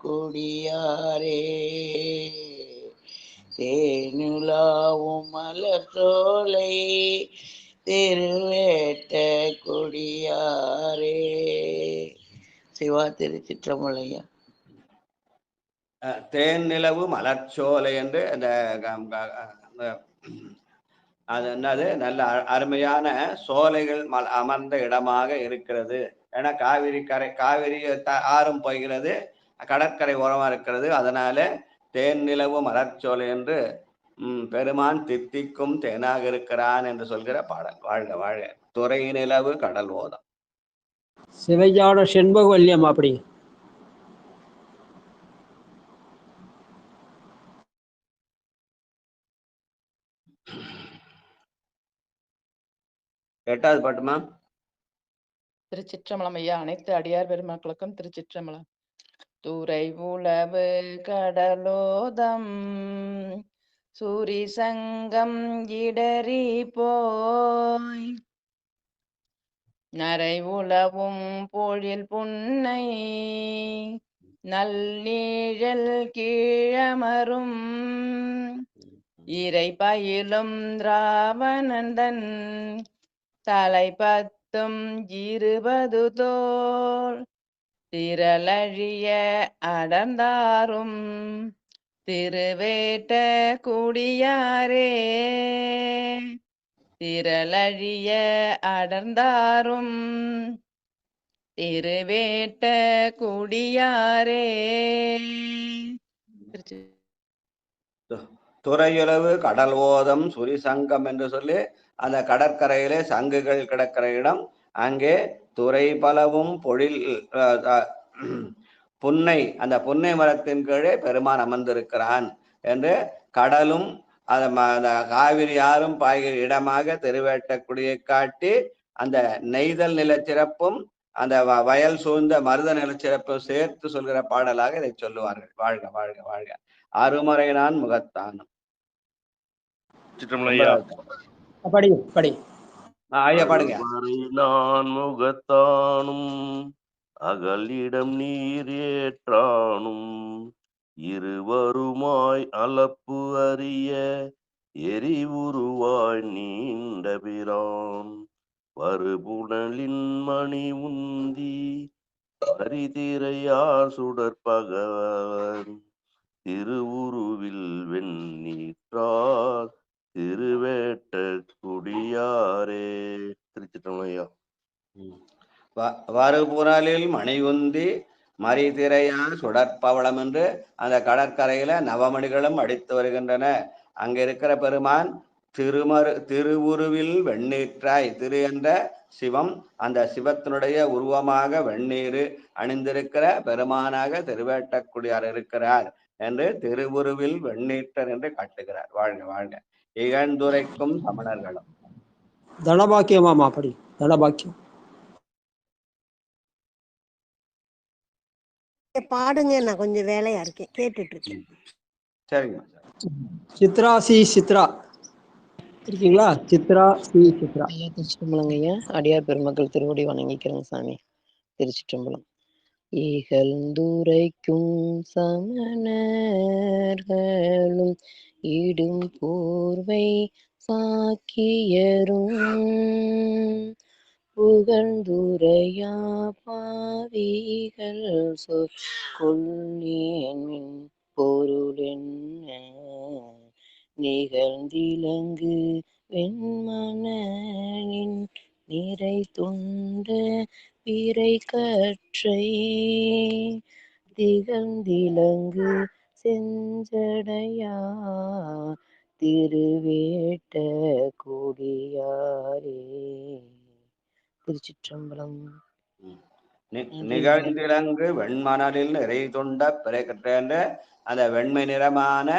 குடியாரே தேனிலவும் மலர் சோலை திருவேட்ட குடியாரே. சிவா திருச்சிற்றம்பலையா. தேன் நிலவு மலர்ச்சோலை என்று அது என்னது, நல்ல அருமையான சோலைகள் அமர்ந்த இடமாக இருக்கிறது. ஏன்னா காவிரி ஆறும் போகிறது, கடற்கரை ஓரமா இருக்கிறது. அதனால தேன் நிலவு மலர்ச்சோலை என்று பெருமான் தித்திக்கும் தேனாக இருக்கிறான் என்று சொல்கிற பாடல். வாழ்க வாழ்க. துறை நிலவு கடல் ஓதம். சிவையான செண்பகவல்லியம் அப்படி. எட்டாவது பாட்டுமா. திருச்சிற்றம்பலம் ஐயா. அனைத்து அடியார் பெருமக்களுக்கும் திருச்சிற்றம்பலம். துறை உளவு கடலோதம் சூரி சங்கம் இடறி போய் நரை உளவும் பொழில் புன்னை நல்லீழல் கீழமரும் இறை பயிலும் ராவணந்தன் தலை 10 தோல் திரளழிய அடர்ந்தாரும் திருவேட்ட குடியாரே திரளழிய அடர்ந்தாரும் திருவேட்ட குடியாரே. துறையுளவு கடல் ஓதம் சுரிசங்கம் என்று சொல்லி அந்த கடற்கரையிலே சங்குகள் கிடக்கிற இடம். அங்கே துறை பலவும் பொழில் புன்னை, அந்த புன்னை மரத்தின் கீழே பெருமான் அமர்ந்திருக்கிறான் என்று கடலும் அந்த காவிரி ஆறும் பாய்கிற இடமாக திருவேட்டக்குடியை காட்டி அந்த நெய்தல் நிலச்சிறப்பும் அந்த வயல் சூழ்ந்த மருத நிலச்சிறப்பும் சேர்த்து சொல்கிற பாடலாக இதை சொல்லுவார்கள். வாழ்க வாழ்க வாழ்க. அருமறைதான் முகத்தானும். நான் முகத்தானும் அகலிடம் நீர் ஏற்றானும் இருவருமாய் அளப்பு அறிய எரிவுருவாய் நீண்ட பிரான் வருபுணலின் மணி உந்தி அரிதிரையார் சுடற்பகவன் திருவுருவில் வெண்ணீற்றார் திருவேட்ட குடியாரே. திருச்சிற்றம்பலையா. வருபுணலில் மணியுந்தி மரிதிரையார் சுடற்பவளம் என்று அந்த கடற்கரையில நவமணிகளும் அடித்து வருகின்றன. அங்க இருக்கிற பெருமான் திருவுருவில் வெண்ணீற்றாய், திரு என்ற சிவம், அந்த சிவத்தினுடைய உருவமாக வெண்ணீர் அணிந்திருக்கிற பெருமானாக திருவேட்டக்குடியார் இருக்கிறார் என்று திருவுருவில் வெண்ணீற்றர் என்று காட்டுகிறார். வாழ்க வாழ்க. இகழ்ந்துரைக்கும் சமணர்களும். தனபாக்கியமாமா அப்படி. தனபாக்கியம் பாடுங்க, நான் கொஞ்சம் வேலையா இருக்கேன், கேட்டுட்டு இருக்கேன். சரிங்க. சித்ரா சி சித்ரா இருக்கீங்களா? சித்ரா சி சித்ரா. ஐயா திருச்சிட்டம்பலங்க ஐயா. அடியார் பெருமக்கள் திருவடி வணங்கிக்கிறேங்க சாமி. திருச்சிட்டம்பலம். இகழ்ந்துரைக்கும் சமணர்களும் இடும் போர்வை சாக்கியரும் புகழ்ந்துரையா பாவிகள் கொள்ளேன் பொருள் என்ன நிகழ்ந்திலங்கு வெண்மணனின் நிறை துண்ட பிறை கற்றை திகழ்ந்திலங்கு செஞ்சடையா திருவேட்ட கொடியாரே. திருச்சிற்றம்பலம். நிகழ்ந்திலங்கு வெண்மணலில் நிறை துண்ட பிறை கற்ற அந்த வெண்மை நிறமான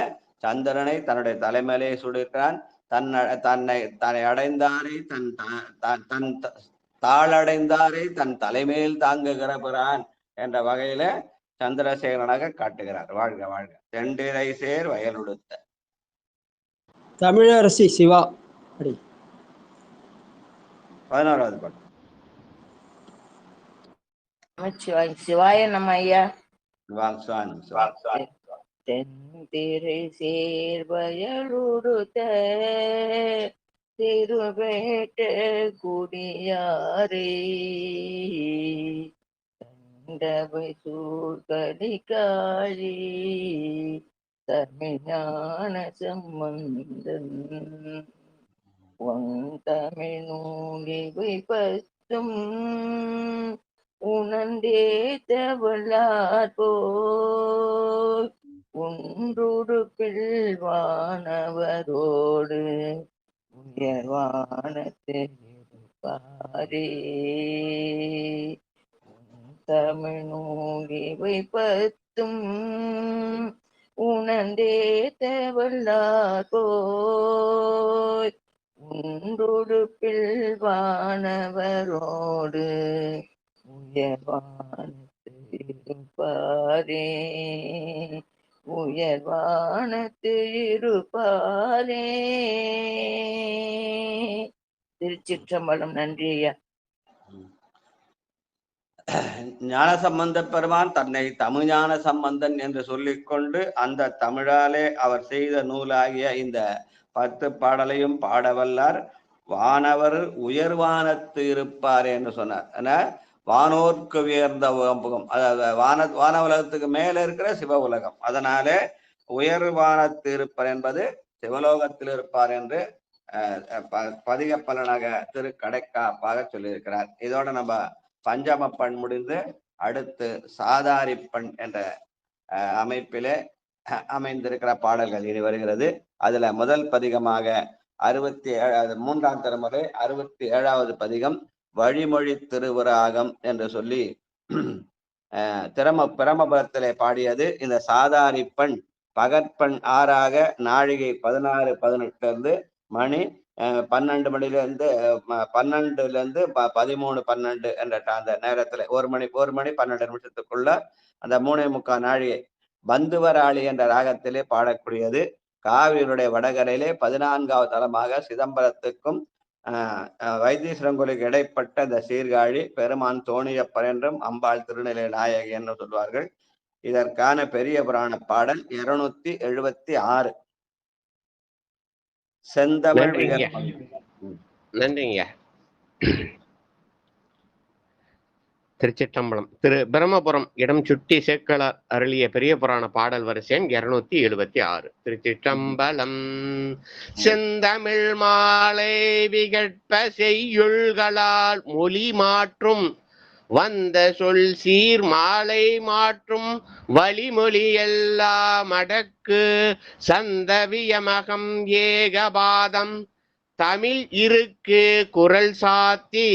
சந்திரனை தன்னுடைய தலைமையிலே சுடுகிறான். தன்னை அடைந்தாரை தன் தாளடைந்தாரை தன் தலைமையில் தாங்குகிற பிறான் என்ற வகையில சந்திரசேகரனாக காட்டுகிறார். வாழ்க வாழ்க. தெண்டிரை சேர் வயலுடுத்த. தமிழரசி சிவா. 11வது பாட்டு. சிவாய நம்ம ஐயா. தென்திரை சேர்வயலுடுத்த திருவேட்ட குடியாரே தண்டவை சூழ்கடி காழி தமிழ்ஞான சம்பந்தன் தமிழ் நூலிவை பத்தும் உணர்ந்தே தவளார் போய் ஒன்றொரு பில்வானவரோடு உயர்வானத்திருப்பாரே தமிழ் நூலிவை பத்தும் உணர்ந்தே தவளார் போய் ஒன்றொரு பில்வானவரோடு உயர்வானத்திருப்பாரே உயர்வானத்திருப்பாரே. திருச்சிற்றம்பலம். நன்றி ஐயா. ஞானசம்பந்த பெருமான் தன்னை தமிழ்ஞான சம்பந்தன் என்று சொல்லிக்கொண்டு அந்த தமிழாலே அவர் செய்த நூலாகிய இந்த 10 பாடலையும் பாடவல்லார். வானவர் உயர்வானத்து இருப்பார் என்று சொன்னார். ஏன்னா வானோர்க்கு உயர்ந்த உலகம், அதாவது வான உலகத்துக்கு மேல இருக்கிற சிவ உலகம். அதனாலே உயர்வானத்து இருப்பார் என்பது சிவலோகத்தில் இருப்பார் என்று பதிக பலனாக திரு கடைக்காப்பாக சொல்லியிருக்கிறார். இதோட நம்ம பஞ்சம பண் முடிந்து அடுத்து சாதாரி பண் என்ற அமைப்பிலே அமைந்திருக்கிற பாடல்கள் இனி வருகிறது. அதுல முதல் பதிகமாக 67 3ஆம் திருமுறை 67வது பதிகம் வழிமொழி திருவிராகம் என்று சொல்லி பிரமபுரத்திலே பாடியது. இந்த சாதாரி பண் பகற்பண் 6ஆக நாழிகை 16-18 இருந்து மணி 12 மணிலிருந்து 12 13-12 என்ற அந்த நேரத்துல 1 மணி 12 நிமிஷத்துக்குள்ள அந்த 3:45 நாழிகை பந்துவராளி என்ற ராகத்திலே பாடக்கூடியது. காவிரியுடைய வடகரையிலே 14வது தலமாக சிதம்பரத்துக்கும் வைத்தீஸ்வரங்குடிக்கு இடைப்பட்ட இந்த சீர்காழி பெருமான் தோணியப்பர் என்றும் அம்பாள் திருநிலை நாயகி என்று சொல்வார்கள். இதற்கான பெரிய புராண பாடல் 276. செந்தமிழ் நன்றிங்க. திருச்சிற்றம்பலம். திரு பிரம்மபுரம் இடம் சுட்டி சேக்கலார் அருளிய பெரிய புராண பாடல் வரிசை 276. திருச்சிற்றம்பலம். செந்தமிழ் மாலை விகற்ப செய்யுள்களால் மொழி மாற்றும் வந்த சொல் சீர் மாலை மாற்றும் வழிமொழி எல்லாம் அடக்கு சந்தவியமகம் ஏகபாதம் தமிழ் இருக்கு குரல் சாத்தி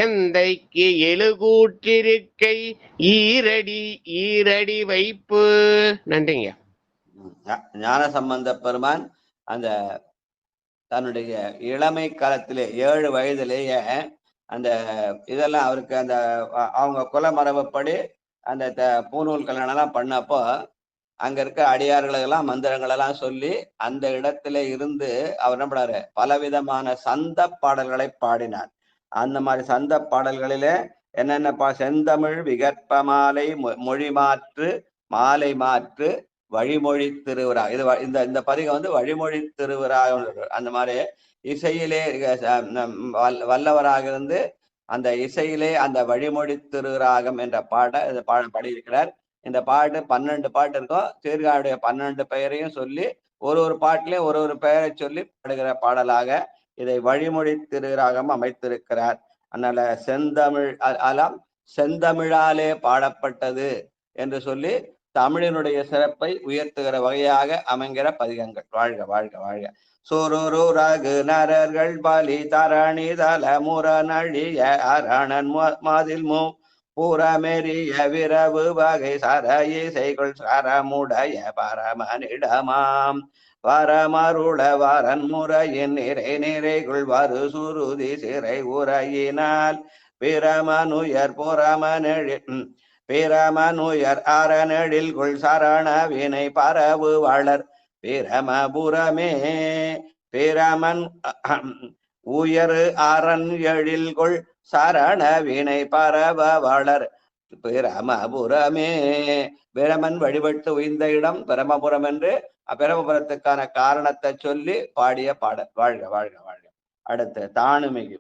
எந்தைக்கு எழுகூற்றிருக்கை ஈரடி வைப்பு. நன்றிங்க. ஞானசம்பந்த பெருமான் அந்த தன்னுடைய இளமை காலத்திலே 7 வயதிலேயே அந்த இதெல்லாம் அவருக்கு அந்த அவங்க குல மரபுப்படி அந்த பூநூல் கல்யாணம் எல்லாம் பண்ணப்போ அங்க இருக்க அடியார்களுக்கெல்லாம் மந்திரங்கள் எல்லாம் சொல்லி அந்த இடத்துல இருந்து அவர் என்ன பண்ணாரு, பலவிதமான சந்த பாடல்களை பாடினார். அந்த மாதிரி சந்த பாடல்களிலே என்னென்ன செந்தமிழ் விகற்ப மாலை மொழி மாற்று மாலை மாற்று வழிமொழி திருவிழா, இது இந்த பதிகம் வந்து வழிமொழி திருவிழா. அந்த மாதிரி இசையிலே வல்லவராக இருந்து அந்த இசையிலே அந்த வழிமொழி திருராகம் என்ற பாடியிருக்கிறார். இந்த பாட்டு 12 பாட்டு இருக்கும். சீர்காழியுடைய 12 பெயரையும் சொல்லி ஒரு பாட்டிலையும் ஒரு பெயரை சொல்லி பாடுகிற பாடலாக இதை வழிமொழி திருராகம் அமைத்திருக்கிறார். அதனால செந்தமிழாலே பாடப்பட்டது என்று சொல்லி தமிழினுடைய சிறப்பை உயர்த்துகிற வகையாக அமைங்கிற பதிகங்கள். வாழ்க வாழ்க வாழ்க. சுருரு ரகு நரர்கள் பலி தரணி தல முரணழிய அரணன் மாதில் புறமெறிய விரவு வகை சரையிசைகள் சரமுடைய பரமனிடமாம் வரமருள வரன் முறையின் நிறைகுள் வரு சுருதி சிறை உரையினால் பிரமனுயர் பிரமனுயர் அறநெழில் கொள் சரண வினை பரவு வளர் பிரமபுரமே பிரமன் உயர் அரண் எழில்கொள் சரண வினை பரவ வளர் பிரமபுரமே. பிரமன் வழிபட்டு உய்ந்த இடம் பிரமபுரம் என்று பிரமபுரத்துக்கான காரணத்தை சொல்லி பாடிய பாடல். வாழ்க வாழ்க வாழ்க. அடுத்து தானுமிகு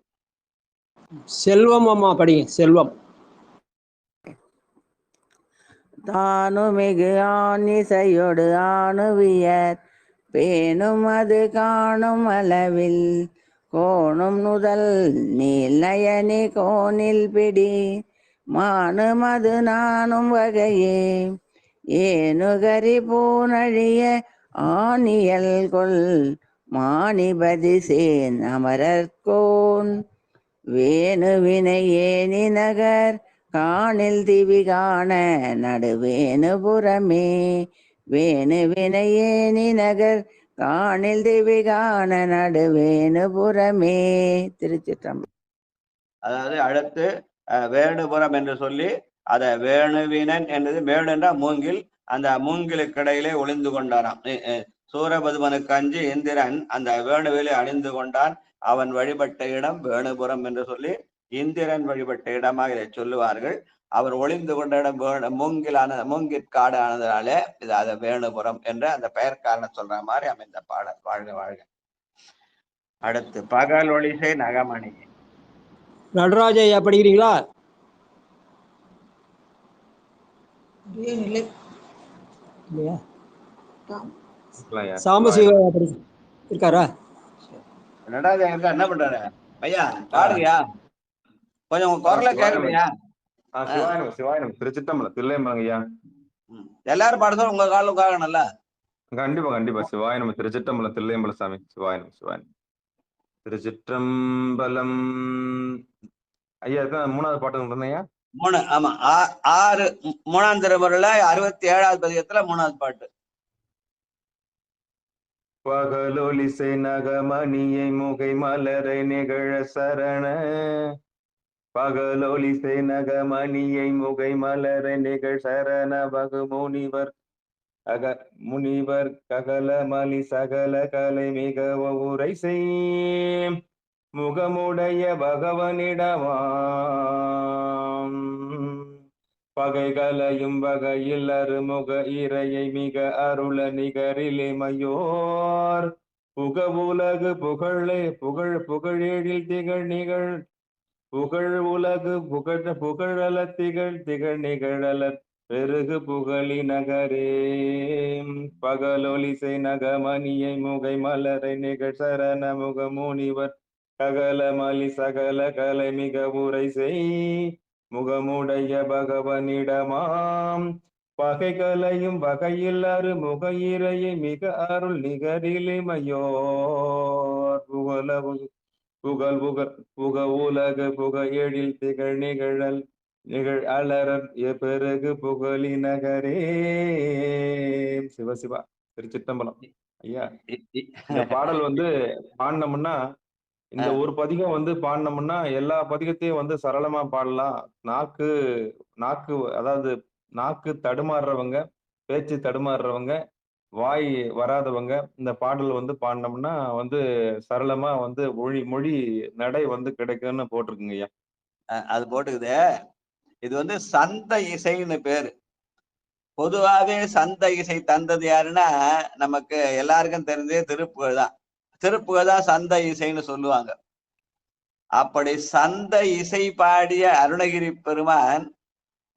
செல்வம் அம்மா படிங்க. செல்வம். தானுமிகு ஆனிசையொடு ஆணுவியர் பேணும் அது காணும் அளவில் கோணும் நுதல் நீல் நயனி கோனில் பிடி மானும் அது நானும் வகையே ஏனுகரி பூனழிய ஆணியல் கொள் மாணிபதி சேன் அமரர்கோன் வேணுவினை ஏனி நகர் காணில் திவி காண நடுவேணு புறமே வேணுவினை ஏனி நகர் காணில் திவி காண நடுவேணு புறமே. திருச்சிற்றம்பலம். அதாவது அடுத்து வேணுபுரம் என்று சொல்லி அத வேணுவினன் என்பது வேணு என்ற மூங்கில், அந்த மூங்கிலுக்கு இடையிலே ஒளிந்து கொண்டாராம். சூரபதுமனுக்கு அஞ்சு இந்திரன் அந்த வேணுவிலே அணிந்து கொண்டான். அவன் வழிபட்ட இடம் வேணுபுரம் என்று சொல்லி இந்திரன் வழிபட்ட இடமாக இதை சொல்லுவார்கள். அவர் ஒளிந்து கொண்ட இடம் மூங்கிற்காடு ஆனதுனாலே இது அதை வேணுபுரம் என்ற அந்த பெயர் காரணம் சொல்ற மாதிரி அமைந்த பாடல். வாழ்க வாழ்க. அடுத்து பகல் ஒளிசை நகமணி. நடராஜ ஐயா படிக்கிறீங்களா? இல்லையா? சாம்பசிவா இருக்காரா? நடராஜா என்ன பண்றாரு ஐயா? பாடுங்கயா, கொஞ்சம் குரல கேட்கலையா? சிவாயினம் திருச்சிட்டம்பலம் தில்லையம்பலம் ஐயா. எல்லாரும் பாடுறோம், உங்க காலம் காகணும்ல. கண்டிப்பா கண்டிப்பா. சிவாயினம் திருச்சிட்டம்பலம் தில்லையம்பலம் சாமி. சிவாயினம் சிவாயினம் திருச்சிற்றம்பலம் ஐயா. மூணாவது பாட்டு சொன்னையா? 3. ஆமா, 6 மூணாம் திருமுறையில 67வது பதிகத்துல 3வது பாட்டு. பகலொலிசை நகமணியை முகை மலரை நிகழ சரண பகலொலிசை நகமணியை முகை மலரை நிகழ் சரண பகு முனிவர் ககலமலி சகல கலை மிக உரை செய் முகமுடைய பகவனிடமாம் பகைகளையும் வகையில் அருமுக இறையை மிக அருள நிகரிலிமையோர் புக உலகு புகழெழில் திகழ் புகழ் உலகு புகழல திகழ் நிகழல பெருகு புகழி நகரே பகலொலிசை நகமணியை முகை மலரை நிகழ் சரண முக முனிவர் ககலமலி சகல கலை மிக உரை செய் முகமுடைய பகவனிடமாம் பகைகளையும் வகையில் அருமுக இறையை மிக அருள் நிகரிலிமையோர் புக உலகு புக எழில் திகழ் நிகழ் அலரர் பெருகு புகழி நகரே. சிவசிவா. திருச்சிற்றம்பலம் ஐயா. இந்த பாடல் பாடினோம்னா, இந்த ஒரு பதிகம் பாடினோம்னா எல்லா பதிகத்தையும் சரளமா பாடலாம். நாக்கு அதாவது நாக்கு தடுமாறுறவங்க பேச்சு தடுமாறுறவங்க, வாய் வராதவங்க இந்த பாடல் வந்து பாடினோம்னா வந்து சரளமா வந்து மொழி நடை வந்து கிடைக்கும்னு போட்டிருக்குங்க ஐயா. அது போட்டுக்குது. இது வந்து சந்த இசைன்னு பேரு. பொதுவாகவே சந்த இசை தந்தது யாருன்னா நமக்கு எல்லாருக்கும் தெரிஞ்சே திருப்புகழ் தான். திருப்புகழ் தான் சந்த இசைன்னு சொல்லுவாங்க. அப்படி சந்த இசை பாடிய அருணகிரி பெருமான்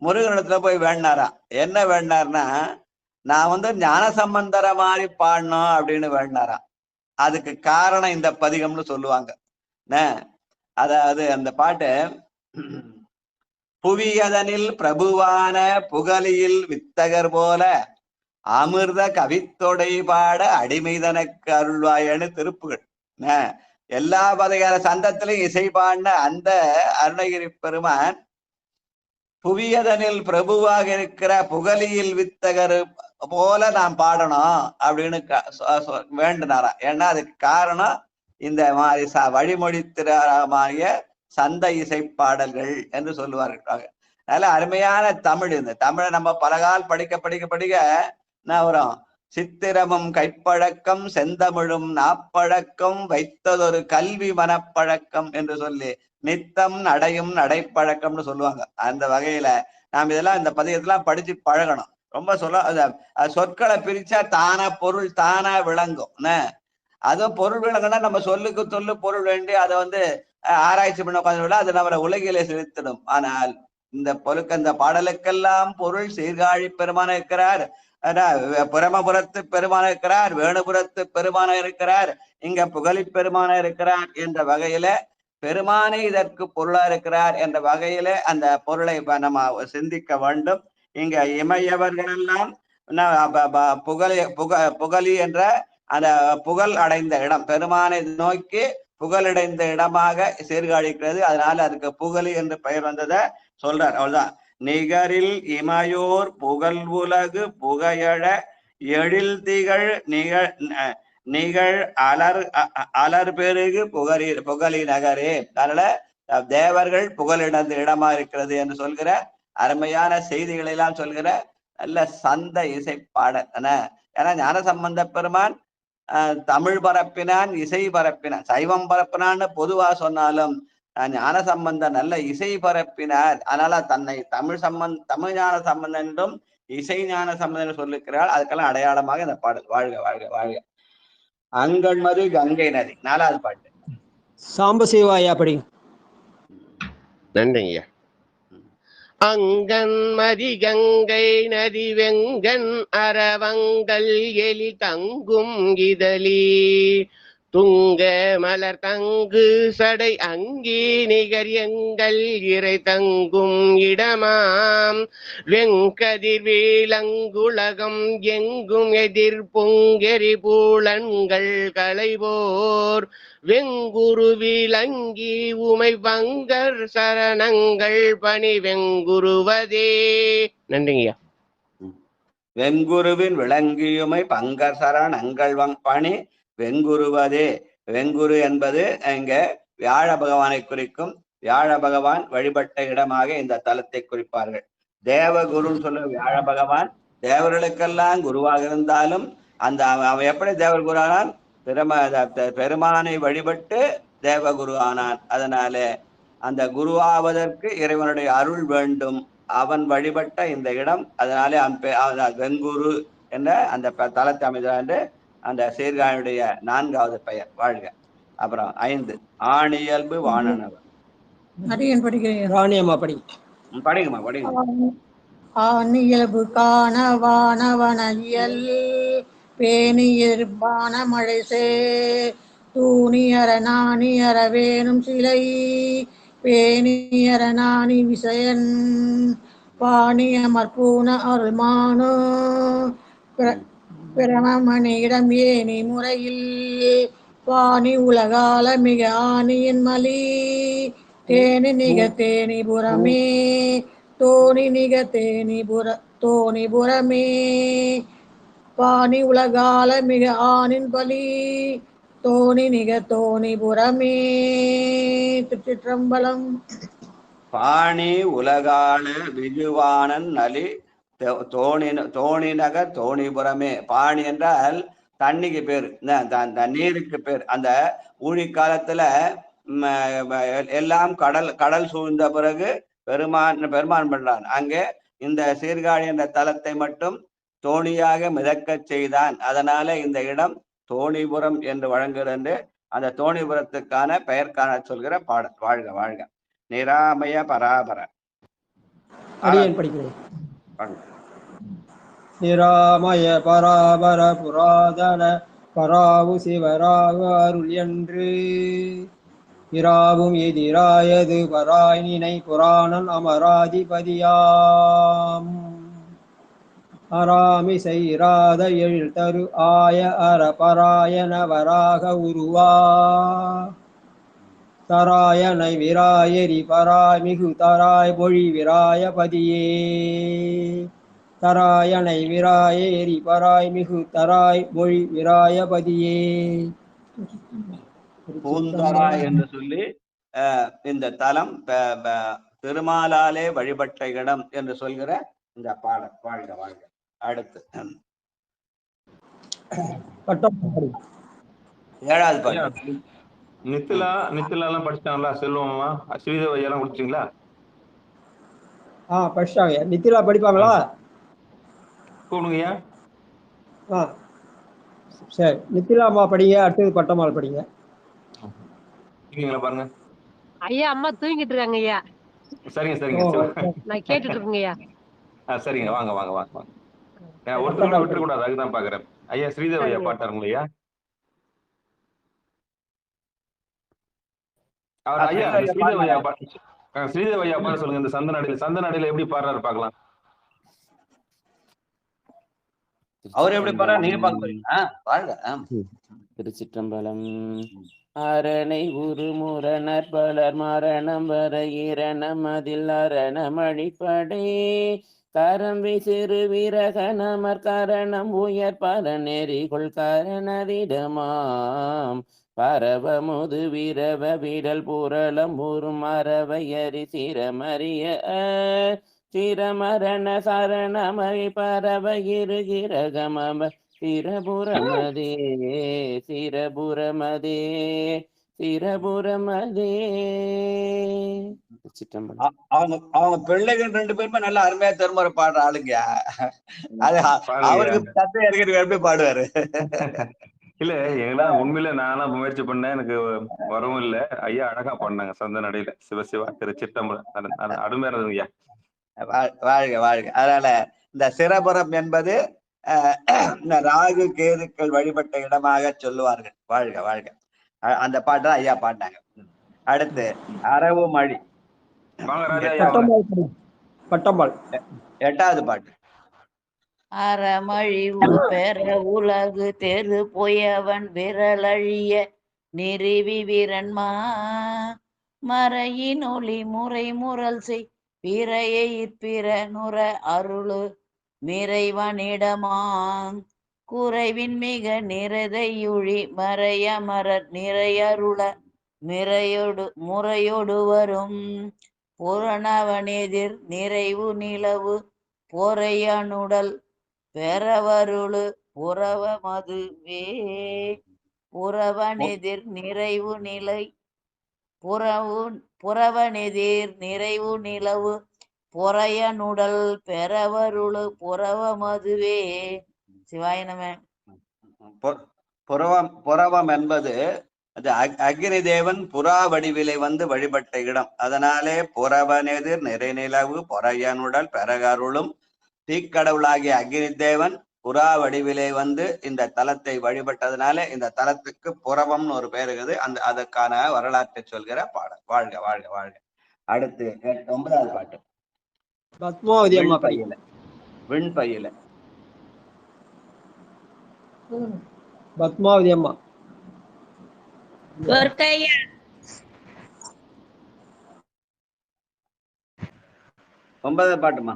முருகனிடத்துல போய் வேண்டாராம். என்ன வேண்டார்னா, நான் வந்து ஞானசம்பந்தர மாதிரி பாடணும் அப்படின்னு வேண்டாராம். அதுக்கு காரணம் இந்த பதிகம்னு சொல்லுவாங்க. அதாவது அந்த பாட்டு, புவியதனில் பிரபுவான புகழியில் வித்தகர் போல அமிர்த கவித்தொடை பாட அடிமைதனக்கு அருள்வாயன்னு திருப்புகள். எல்லா வகையான சந்தத்திலையும் இசை பாடின அந்த அருணகிரி பெருமான் புவியதனில் பிரபுவாக இருக்கிற புகழியில் வித்தகர் போல நாம் பாடணும் அப்படின்னு வேண்டினாரா. ஏன்னா அதுக்கு காரணம் இந்த மாதிரி வழிமொழி திறமாகிய சந்த இசை பாடல்கள் என்று சொல்லுவார்கள். அதனால அருமையான தமிழ். இந்த தமிழை நம்ம பலகால் படிக்க என்ன வரும்? சித்திரமும் கைப்பழக்கம் செந்தமிழும் நாப்பழக்கம் வைத்ததொரு கல்வி மனப்பழக்கம் என்று சொல்லி நித்தம் நடையும் நடைப்பழக்கம்னு சொல்லுவாங்க. அந்த வகையில நாம் இதெல்லாம் இந்த பதியத்தெல்லாம் படிச்சு பழகணும். ரொம்ப சொற்களை பிரிச்சா தானா பொருள் தானா விளங்கும். அதுவும் பொருள் விளங்குனா நம்ம சொல்லுக்கு சொல்லு பொருள் வேண்டி அதை வந்து ஆராய்ச்சி பண்ண உட்காந்து அது நம்மளை உலகிலே செலுத்திடும். ஆனால் இந்த பாடலுக்கெல்லாம் பொருள் சீர்காழி பெருமான இருக்கிறார், பிரமபுரத்து பெருமான இருக்கிறார், வேணுபுரத்து பெருமான இருக்கிறார், இங்க புகழி பெருமான இருக்கிறார் என்ற வகையில பெருமானை இதற்கு பொருளா இருக்கிறார் என்ற வகையில அந்த பொருளை நம்ம சிந்திக்க வேண்டும். இங்க இமையவர்கள் எல்லாம் புகழி என்ற அந்த புகழ் அடைந்த இடம், பெருமானை நோக்கி புகழடைந்த இடமாக சீர்காழிக்கிறது. அதனால அதுக்கு புகழி என்று பெயர் வந்ததை சொல்றார். அவ்வளவுதான். நிகரில் இமையோர் புகழ் உலகு புகையழ எழில் திகழ் நிகழ் அலர் பெருகு புகழி நகரே. அதனால தேவர்கள் புகழிடந்த இடமா இருக்கிறது என்று சொல்கிற அருமையான செய்திகளை எல்லாம் சொல்கிற நல்ல சந்த இசை பாடல். ஏன்னா ஞானசம்பந்த பெருமான் தமிழ் பரப்பினான், இசை பரப்பினான். சைவம் பரப்பினான்னு பொதுவா சொன்னாலும் ஞானசம்பந்த நல்ல இசை பரப்பினார். அதனால தன்னை தமிழ் ஞான சம்பந்தன் என்றும் இசை ஞான சம்பந்தன் சொல்லிருக்கிறாள். அதுக்கெல்லாம் அடையாளமாக இந்த பாடல். வாழ்க வாழ்க வாழ்க. அங்கன்மது கங்கை நதி. 4வது பாட்டு. சாம்பசிவாயா படி. நன்றிங்கய்யா. அங்கன்மதி கங்கை நதி வெங்கன் அரவங்கள் எலி தங்கும் இதழி துங்க மலர் தங்கு சடை அங்கி நிகர் எங்கள் இறை தங்கும் இடமாம் வெங்கதிர் வேலங்குலகம் எங்கும் எதிர் பொங்கெரி பூளன்கள் களைவோர் வெங்குரு விளங்கி உமை வங்கர் சரணங்கள் பணி வெங்குருவதே. நன்றிங்கய்யா. வெங்குருவின் விளங்கியுமை பங்கர் சரணங்கள் பணி வெங்குருவதே. வெங்குரு என்பது இங்க வியாழ பகவானை குறிக்கும். வியாழ பகவான் வழிபட்ட இடமாக இந்த தலத்தை குறிப்பார்கள். தேவகுருன்னு சொல்ல வியாழ பகவான் தேவர்களுக்கெல்லாம் குருவாக இருந்தாலும் அந்த அவன் எப்படி தேவர் குருவானான்? பெருமானை வழிபட்டு தேவகுரு ஆனான். அதனால அந்த குருவாவதற்கு இறைவனுடைய அருள் வேண்டும். அவன் வழிபட்ட இந்த இடம். அதனாலே வெங்குரு என்ற அந்த தலத்தை அமைந்தார் என்று அந்த சீர்காழியுடைய 4வது பெயர். வாழ்க. அப்புறம் 5 ஆணியல்பு வானனவர். ராணியம்மா படி. படிங்கம்மா படிங்க. ஆணியல்பு காண வானவனியல் பேணியர் பான மழை சே தூணியர நாணியர வேணும் சிலை பேணியர நாணி விசயன் பாணிய மற்பூன அருள்மானு பிரமமணியிடம் ஏனி முறையில் வாணி உலகால மிக ஆணியின் மலி தேனி நிக தேனிபுரமே தோணி நிக தோணிபுரமே பாணி உலகால மிக ஆணின் பலி தோணி நிக தோணிபுரமே. திருச்சிற்றம்பலம். பாணி உலகால விஜுவானன் நலி தோணி நகர் தோணிபுரமே. பாணி என்றால் தண்ணிக்கு பேர், நீருக்கு பேர். அந்த ஊழி காலத்துல எல்லாம் கடல் சூழ்ந்த பிறகு பெருமான் பண்றான். அங்கே இந்த சீர்காழி என்ற தலத்தை மட்டும் தோணியாக மிதக்க செய்தான். அதனால இந்த இடம் தோணிபுரம் என்று வழங்குகிறது. அந்த தோணிபுரத்துக்கான பெயர் காண சொல்கிற பாடல். வாழ்க வாழ்க. நிராமய பராபர. அடியேன் படிக்கிறேன். நிராமய பராபர புராதன பராவு சிவராக அருள் என்று இராவும் எதிராயது பராய் நினை புராணன் அமராதிபதியாம் அராமிசை இராத எழில் தரு ஆய அற பராயண வராக உருவா தராயனை விராயரி பராய் மிகு தராய் மொழி விராய பதியே தராயனை விராய எரி பராய் மிகு தராய் மொழி விராய பதியே. பூந்தராய் என்று சொல்லி இந்த தலம் திருமாலாலே வழிபட்ட இடம் என்று சொல்கிற இந்த பாடல். வாழ்க வாழ்க. அடுத்து 7வது பாடல். நித்திலா எல்லாம் படிச்சிட்டாங்களா? செல்வமா ஸ்ரீதேவி எல்லாம் குடிச்சிங்களா? படிச்சாங்க. நித்திலா படிப்பாங்களா? கூடுங்கய்யா. சரி, நித்திலா அம்மா படிங்க. அடுத்தது பட்டம்மாள் படிங்க. பாருங்க ஐயா. அம்மா தூங்கிட்டு இருக்காங்க ஐயா. சரிங்க நான் கேட்டுட்டு இருக்கேங்க ஐயா. சரிங்க, வாங்க வாங்க வாங்க வாங்க. ஒருத்தர் கூட விட்டுற கூடாது, அதுதான் பாக்குறேன். ஐயா ஸ்ரீதேவி ஐயா பாட்டாருங்களா ஐயா? அவர் ஐயா ஸ்ரீதேவி ஐயா பாட சொல்லுங்க. இந்த சந்த நடையில எப்படி பாடுறாரு பாக்கலாம். அவர் எப்படி பாடுறாரு நீங்க பாக்க. திருச்சிற்றம்பலம். அரணை உருமுரணர் பலர் மரணம் வர இரணம் அதில் அரணம் அழிப்படை கரம்பி சிறு வீரகணமர் கரணம் உயர் பல நெறிகொள் கரணதிடமாம் பரவ முது வீரவ விடல் புரளம் ஒரு மரவையறி சிரமறிய சிரமரண சரணமறி பரவ இருகிரகம சிரபுரமதே சிரபுரமதே சிரபுரமதே. அவங்க பிள்ளைகள் 2 பேருமே நல்லா அருமையா திருமுறை பாடுற ஆளுங்க. அது அவருக்கு தத்தை இருக்கிறது எப்படி பாடுவாரு? இல்ல எங்கெல்லாம் உண்மையில நான்லாம் முயற்சி பண்ணேன், எனக்கு வரவும் இல்லை. ஐயா அழகா பண்ணாங்க சந்த நடையில. சிவசிவா திருச்சிற்றம்பலம் அருமையா இருந்ததுங்கய்யா. வாழ்க வாழ்க. அதனால இந்த சிரபுரம் என்பது ராகு கேதுக்கள் வழிபட்ட இடமாக சொல்லுவார்கள். வாழ்க வாழ்க. அந்த பாட்டு தான் ஐயா பாடினாங்க. அடுத்து அரவு மழி. பட்டம்பாள் 8வது பாட்டு. அறமழிவு பெற உலகு தெரு பொயவன் விரலழிய நிறுவி வீரன்மா மறையின் ஒளி முறை முரல் செய் பிறையை பிற நுற அருளு நிறைவனிடமாங் குறைவின் மிக நிறைதையுழி மறையமரர் நிறையருள முறையொடு வரும் புறணவனெதிர் நிறைவு நிலவு பொறையனுடல் பெறவருளு புறவ மதுவே புறவனெதிர் நிறைவு நிலை புறவனெதிர் நிறைவு நிலவு பொறையனுடல் பெறவருளு புறவ மதுவே. சிவாய நம. புறவம் என்பது அது அக்னி தேவன் புறா வடிவிலை வந்து வழிபட்ட இடம். அதனாலே புறவனெதிர் நிறைநிலவு பொறையனுடல் பெறகருளும் தீக்கடவுளாகிய அக்னி தேவன் புறா வடிவிலே வந்து இந்த தலத்தை வழிபட்டதுனால இந்த தலத்துக்கு புறவம்னு ஒரு பேர் இருக்குது. அதற்கான வரலாற்றை சொல்கிற பாடல். வாழ்க வாழ்க வாழ்க. அடுத்து 9வது பாட்டு. பத்மாவதி அம்மா பையில விண்பையில. பத்மாவதி அம்மா 9வது பாட்டுமா.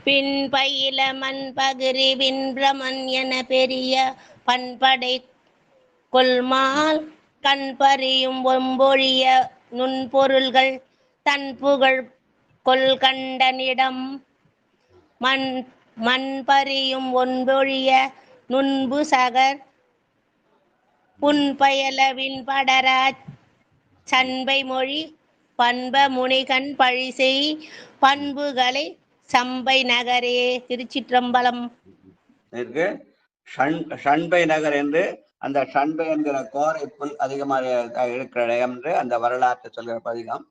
பின் பயில மண் பகிரி விண்பிரமன் என பெரிய பண்படை கொள்மால் கண் பறியும் ஒம்பொழிய நுண்பொருள்கள் தன் புகழ் கொள்கண்டனிடம் மண் மண் பறியும் ஒன்பொழிய நுண்பு சகர் புன்பயலவின் படரா சண்பை மொழி பண்ப முனிகன் பழிசெய் பண்புகளை சம்பை நகரே. திருச்சிற்றம்பலம். இருக்கு ஷண்பை நகர் என்று அந்த ஷண்பை என்கிற கோரை புல் அதிகமாக இருக்கிற இடம் என்று அந்த வரலாற்றை சொல்கிற பதிகம்.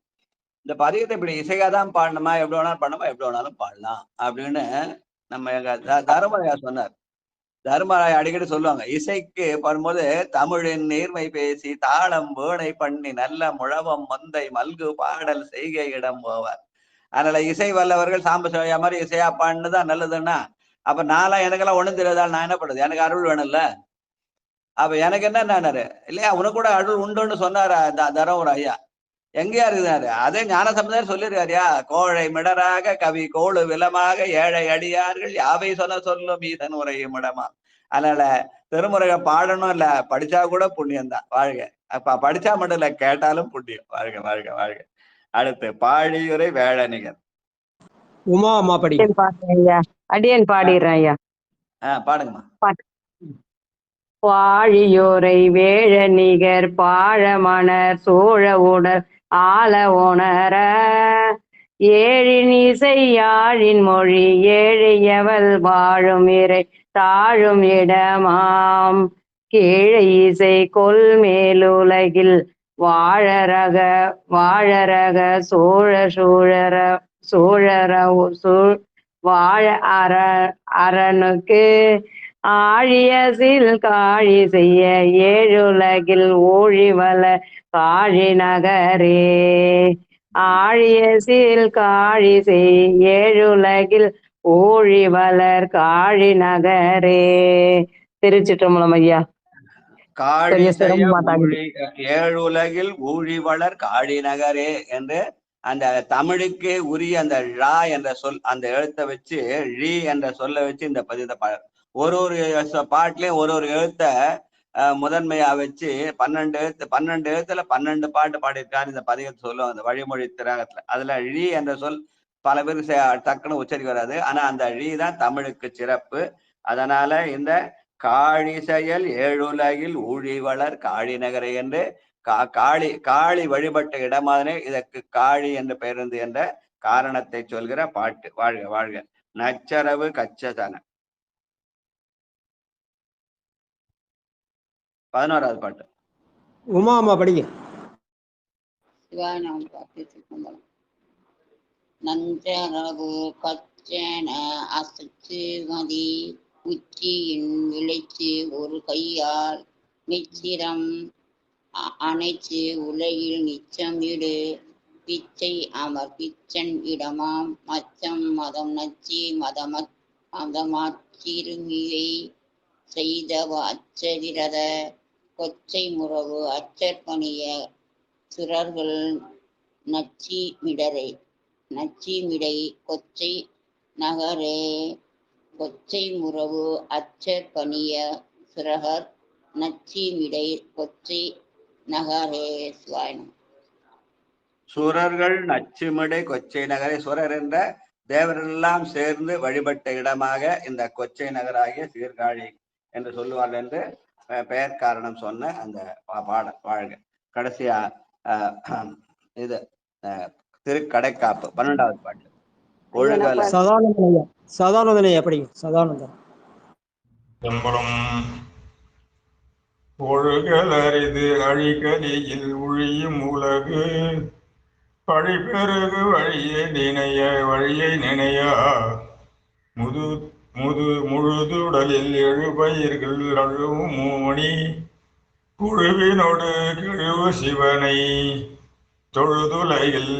இந்த பதிகத்தை இப்படி இசையாதான் பாடணுமா, எப்படி வேணாலும் பாடணுமா, எப்படி வேணாலும் பாடலாம் அப்படின்னு நம்ம எங்க தர்மராயா சொன்னார். தர்மராயா அடிக்கடி சொல்லுவாங்க, இசைக்கு வரும்போது தமிழின் நீர்மை பேசி தாளம் வேணை பண்ணி நல்ல முழவம் மந்தை மல்கு பாடல் செய்கை இடம் போவார். அதனால இசை வல்லவர்கள் சாம்பசிவா மாதிரி இசையா பாடினதான் நல்லதுன்னா, அப்ப நான்லாம் எனக்கெல்லாம் ஒண்ணும் தெரியாதால் நான் என்ன பண்ணுறது, எனக்கு அருள் வேணும்ல. அப்ப எனக்கு என்னன்னாரு இல்லையா, உனக்கு கூட அருள் உண்டுன்னு சொன்னாரா தரம் ஐயா, எங்கேயா இருக்குதாரு? அதே ஞான சம்பந்தர் சொல்லிருக்காருயா, கோழை மிடராக கவி கோளு விலமாக ஏழை அடியார்கள் யாவை சொன்ன சொல்லும் ஈசன் உரையும் இடமா. அதனால திருமுறையை பாடணும் இல்ல, படிச்சா கூட புண்ணியம் தான். வாழ்க. அப்ப படிச்சா மட்டும் இல்ல, கேட்டாலும் புண்ணியம். வாழ்க வாழ்க வாழ்க. அடுத்து பாழியுரை வேழனிகர். உமா அம்மா படி. அடியன் பாடிடுறேன் ஐயா. பாடுங்கம்மா. பாழியோரை வேழநிகர் பாழமணர் சோழ உணர் ஆல உணர ஏழின் இசை யாழின் மொழி ஏழையவள் வாழும் இறை தாழும் இடமாம் கீழே இசை கொல் மேலுலகில் வாழரக சோழ சூழர வாழ அரணுக்கு ஆழியசில் காழி செய்ய ஏழுலகில் ஊழிவல காழி நகரே. ஆழியசில் காழி செய் ஏழுலகில் ஊழிவலர் காழி நகரே. திருச்சிற்றம்பலம் ஐயா. ஏழுலகில் ஊழிவளர் காழி நகரே என்று அந்த தமிழுக்கு உரிய அந்த ழா என்ற சொல், அந்த எழுத்தை வச்சு ழி என்ற சொல்ல வச்சு இந்த பதியத்தை பாடு. ஒரு பாட்டுலயும் ஒரு எழுத்தை முதன்மையா வச்சு 12 எழுத்துல 12 பாட்டு பாடியிருக்காரு இந்த பதிகத்தை சொல்லுவாங்க அந்த வழிமொழி திராகத்துல. அதுல ழி என்ற சொல் பல பேருக்கு டக்குன்னு உச்சரிக்க வராது, ஆனா அந்த ழி தான் தமிழுக்கு சிறப்பு. அதனால இந்த காழி செயல் ஏழுலகில் ஊழிவளர் காழி நகரை என்று காளி வழிபட்ட இடமானே இதற்கு காழி என்று பெயர்ந்து என்ற காரணத்தை சொல்கிற பாட்டு. வாழ்க வாழ்க. நச்சரவு கச்சதன. 11வது பாட்டு. உமா அம்மா படிங்க. நஞ்சரவு கச்சன அசச்சு மதி உச்சியின் விளைச்சு ஒரு கையால் நிச்சிரம் அணைச்சு உலகில் நிச்சம் இடு பிச்சை அமர் பிச்சன் இடமாம் மச்சம் மதம் நச்சி மதமாச்சிறுமியை செய்தவ அச்சதிரத கொச்சை முறவு அச்சற்பணிய சுரர்கள் நச்சிமிடை கொச்சை நகரே. கொச்சை முறவு அச்சற்பணிய சுரகர் நச்சிமிடை கொச்சை நகரே. சுவாயனம். சுரர்கள் நச்சிமிடை கொச்சை நகரை. சுரர் என்ற தேவரெல்லாம் சேர்ந்து வழிபட்ட இடமாக இந்த கொச்சை நகராகிய சீர்காழி என்று சொல்லுவார்கள் என்று பெயர் காரணம் சொன்ன அந்த பாடல். வாழ்க. கடைசியா இது திருக்கடைக்காப்பு 12வது பாட்டு. ஒழுகல சதானந்தனையா படிங்க. சதானந்தன். ஒழுகலரிது அழிகலியில் ஒழியும் உலகு பழிபெருகு வழியை நினையா முழுதுடலில் எழுபயிர்கள் அழுவும் மணி குழுவினோடு கிழுவு சிவனை தொழுதுலையில்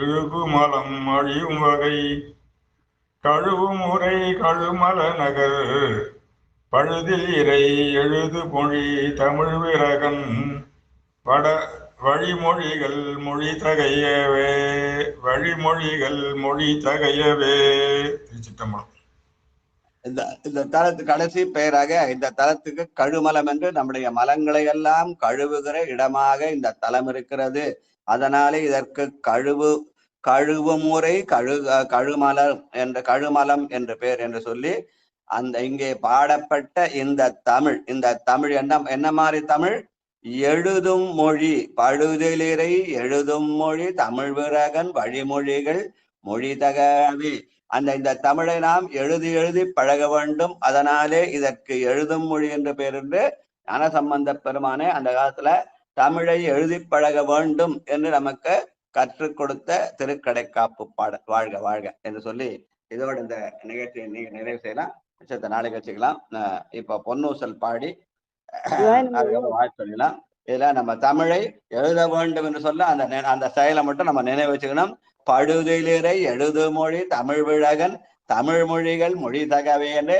இழுகு மலம் அழியும் வகை கழுவும் முறை கழுமல நகர் பழுதில் இறை எழுது மொழி தமிழ் விரகன் வழிமொழிகள் மொழி தகையவே. திருச்சிற்றம்பலம். இந்த தலத்து கடைசி பெயராக இந்த தலத்துக்கு கழுமலம் என்று நம்முடைய மலங்களை எல்லாம் கழுவுகிற இடமாக இந்த தலம் இருக்கிறது. அதனாலே இதற்கு கழுவுமுறை கழுமலம் என்று பெயர் என்று சொல்லி அந்த இங்கே பாடப்பட்ட இந்த தமிழ் என்ன மாதிரி தமிழ்? எழுதும் மொழி, பழுதிலிறை எழுதும் மொழி தமிழ் விரகன் வழிமொழிகள் மொழி தகவே. இந்த தமிழை நாம் எழுதி பழக வேண்டும். அதனாலே இதற்கு எழுதும் மொழி என்று பெயர் என்று ஞானசம்பந்த பெருமானே அந்த காலத்துல தமிழை எழுதி பழக வேண்டும் என்று நமக்கு கற்றுக் கொடுத்த திருக்கடைக்காப்பு பாடல். வாழ்க வாழ்க என்று சொல்லி இதோட இந்த நிகழ்ச்சியை நீங்க நிறைவு செய்யலாம். நாளைக்கு வச்சுக்கலாம். இப்ப பொன்னூசல் பாடி வாழ்த்து சொல்லலாம். இதுல நம்ம தமிழை எழுத வேண்டும் என்று சொல்ல அந்த செயலை மட்டும் நம்ம நினைவு வச்சுக்கணும். பழுதிலிறை எழுது மொழி தமிழ் விழகன் தமிழ் மொழிகள் மொழி தகவே என்று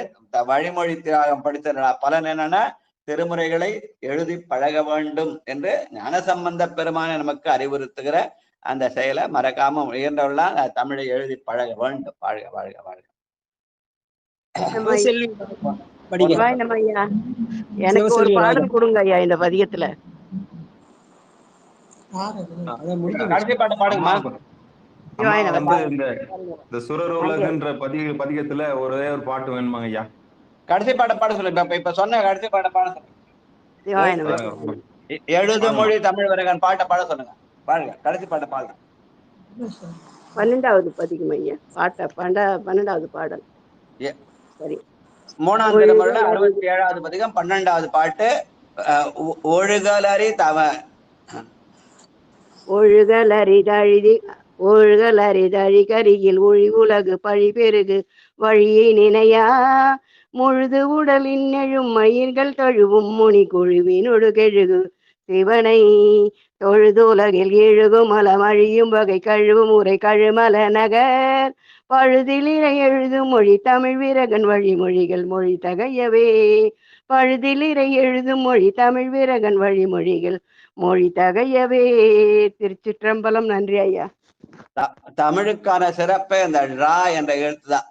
வழிமொழி தியாகம் படித்த பலன் என்னன்னா திருமுறைகளை எழுதி பழக வேண்டும் என்று ஞானசம்பந்த பெருமானை நமக்கு அறிவுறுத்துகிற அந்த செயலை மறக்காம உயர்ந்தவர்களாம் தமிழை எழுதி பழக வேண்டும். வாழ்க வாழ்க வாழ்க. எனக்கு ஒரு பாடல் கொடுங்க ஐயா இந்த பதியத்துல. கடைசி பாட்டு பாடுங்கம்மா. இந்த சுரருலகன்ற பதிகத்துல ஒரே ஒரு பாட்டு வேணுமாங்க ஐயா? கடைசி பாட்டை பாட சொல்லுங்க. இப்ப சொன்ன கடைசி பாட்டை பாட சொல்லுங்க. எழுது மொழி தமிழ் விரகன் பாட்டை பாட சொல்லுங்க. பாருங்க கடைசி பாட்டை பாடுங்க. 12வது பதிகம் ஐயா. 12வது பாடல். சரி. 3ஆம் திருமுறையில 67வது பதிகம் 12வது பாட்டு. ஒழுகலரிதழி கரியில் ஒழி உலகு பழி பெருகு வழியை நினையா முழுது உடலின் எழும் மயிர்கள் தழுவும் முனி குழுவினொடு கெழுகு சிவனை தொழுது உலகில் எழுகும் மலம் அழியும் வகை கழுவும் உரை கழுமல நகர் பழுதிலிரை எழுதும் மொழி தமிழ் விரகன் வழிமொழிகள் மொழி தகையவே. பழுதிலிரை எழுதும் மொழி தமிழ் விரகன் வழிமொழிகள் மொழி தகையவே. திருச்சிற்றம்பலம். நன்றி ஐயா. தமிழுக்கான சிறப்பே அந்த ரா என்ற எழுத்து தான்.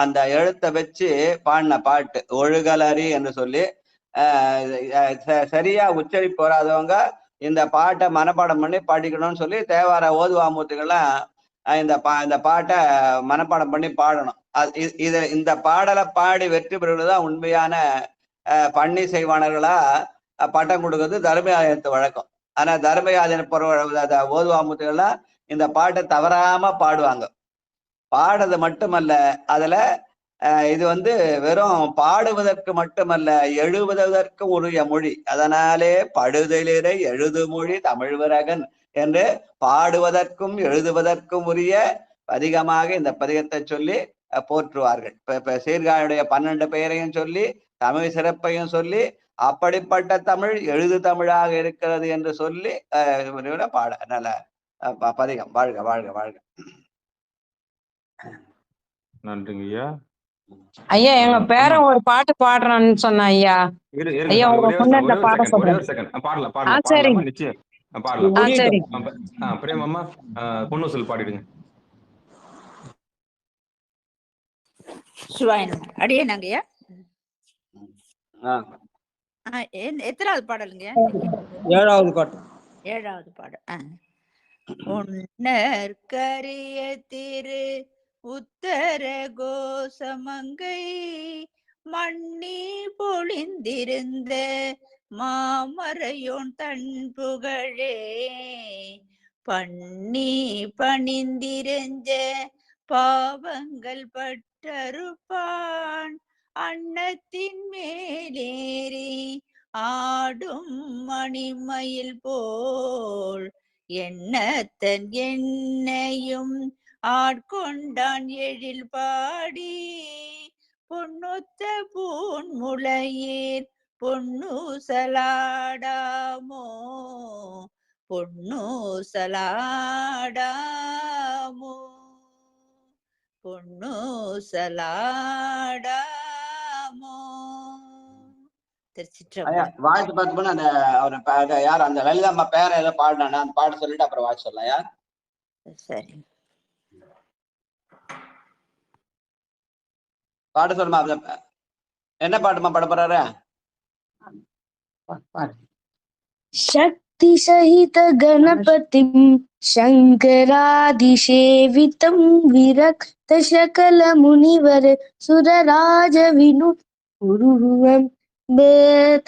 அந்த எழுத்தை வச்சு பாடின பாட்டு ஒழுகலரி என்று சொல்லி சரியா உச்சரிப்பு வராதவங்க இந்த பாட்டை மனப்பாடம் பண்ணி பாடிக்கணும்னு சொல்லி தேவார ஓதுவாமூர்த்திகள்லாம் இந்த பாட்டை மனப்பாடம் பண்ணி பாடணும். இந்த பாடலை பாடி வெற்றி பெறுவதுதான் உண்மையான பண்ணி செய்வானர்களா பட்டம் கொடுக்கறது தர்மயாதனத்து வழக்கம். ஆனா தர்மயாதன ஓதுவாமூர்த்திகள்லாம் இந்த பாட்டை தவறாம பாடுவாங்க. பாடுறது மட்டுமல்ல, அதுல இது வெறும் பாடுவதற்கு மட்டுமல்ல எழுதுவதற்கு உரிய மொழி. அதனாலே படுதலிரை எழுது மொழி தமிழ் விரகன் என்று பாடுவதற்கும் எழுதுவதற்கும் உரிய பதிகமாக இந்த பதிகத்தை சொல்லி போற்றுவார்கள். இப்ப சீர்காழியுடைய 12 பெயரையும் சொல்லி தமிழ் சிறப்பையும் சொல்லி அப்படிப்பட்ட தமிழ் எழுது தமிழாக இருக்கிறது என்று சொல்லி பாட நல்ல பதிகம். வாழ்க வாழ்க வாழ்க. நன்றிங்க ஐயா. ஐயா எங்க பேரன் ஒரு பாட்டு பாடுறான்னு சொன்ன ஐயா. ஐயா உங்க முன்னாடி பாட சொல்றேன். சரி சரி. பிரேமம்மா பொன்னூசல் பாடிடுங்க. அடியே நாங்கய்யா. எத்தனாவது பாடலுங்க? 7வது பாட்டு. 7வது பாடல். உன்னற்கரிய திரு உத்தர கோசமங்கை மண்ணி பொழிந்திருந்த மாமரையோன் தன் புகழே பண்ணி பணிந்திருந்த பாவங்கள் பட்டறுப்பான் அன்னத்தின் மேலேறி ஆடும் மணிமயில் போல் எண்ணத்தன் என்னையும் ஆட்கொண்டான் எழில் பாடி பொன்னொத்த பூன் முளையீர் பொன்னூசலாடாமோ பொன்னூசலாடாமோ பொன்னூசலாடாமோ. வாழ்த்து பார்த்து போனா அந்த யார் அந்த லலிதாம்மா பேரை ஏதோ பாடினா அந்த பாட்டு சொல்லிட்டு அப்புறம் வாழ்த்து சொல்லலாம். யார்? சரி பாட்டு சொல்லுமா. என்ன பாட்டுமா பாட போறாரு? शक्ति सहित गणपति शङ्करादिसेवितं विरक्तशकलमुनिवर सुरराजविनु पुरुहं बेतालिपूषगं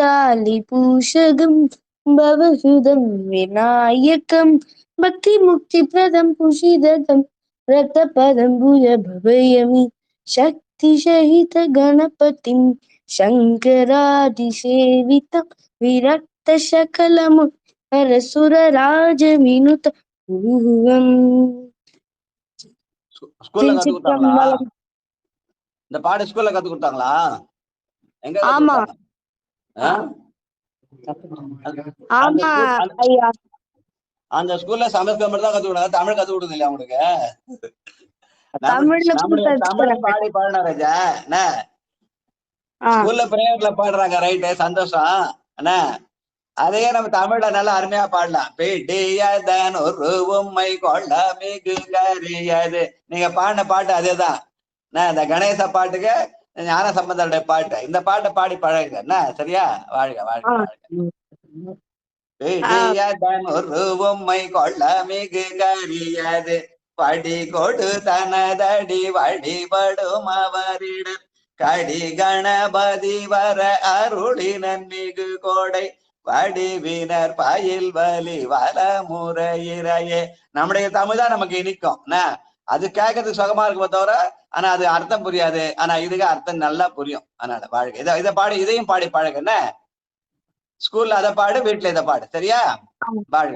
भवसुदं विनायकं भक्तिमुक्तिप्रदं पुषिदतं रतपदं भुजभवयमि शक्तिसहितगणपतिं शङ्करादिसेवितं विरक्तशकलमुनिवर सुरराजविनुत ஸ்கூல்ல கத்து கொடுத்தாங்களா? இந்த பாட்டு ஸ்கூல்ல கத்து கொடுத்தாங்களா? எங்க கத்து கொடுத்தாங்க? அந்த ஸ்கூல்ல சமஸ்கிருதம் மட்டும் தான் கத்து கொடுத்தாங்க, தமிழ் கத்து கொடுக்குது இல்லையா உங்களுக்கு? தமிழ் பாடி பாடினா ராஜா என்ன ஸ்கூல்ல பிரேயர்ல பாடுறாங்க, ரைட்டு, சந்தோஷம் என்ன. அதையே நம்ம தமிழ்ல நல்லா அருமையா பாடலாம். பெட்டியதன் ஒரு உம்மை கொள்ள மிகு கரியது. நீங்க பாடின பாட்டு அதேதான். இந்த கணேச பாட்டுக்கு ஞான சம்பந்தருடைய பாட்டு, இந்த பாட்டை பாடி பழகுங்க என்ன. சரியா? வாழ்க வாழ்க வாழ்க. பெட்டியதன் ஒரு உம்மை கொள்ள மிகு கரியது படி கொடு தனதடி வழிபடும் அவரிடம் கடி கணபதி வர அருளினன் மிகு கோடை வடிவினர் பயில் வலி வல முறையிறையே. நம்முடைய தமிழ் தான் நமக்கு இனிக்கும் என்ன. அது கேட்கறதுக்கு சுகமா இருக்கும் தவிர ஆனா அது அர்த்தம் புரியாது. ஆனா இதுக்கு அர்த்தம் நல்லா புரியும். அதனால வாழ்க. இதை பாடி, இதையும் பாடி பழகு என்ன. ஸ்கூல்ல அதை பாடு, வீட்டுல இதை பாடு. சரியா? வாழ்க.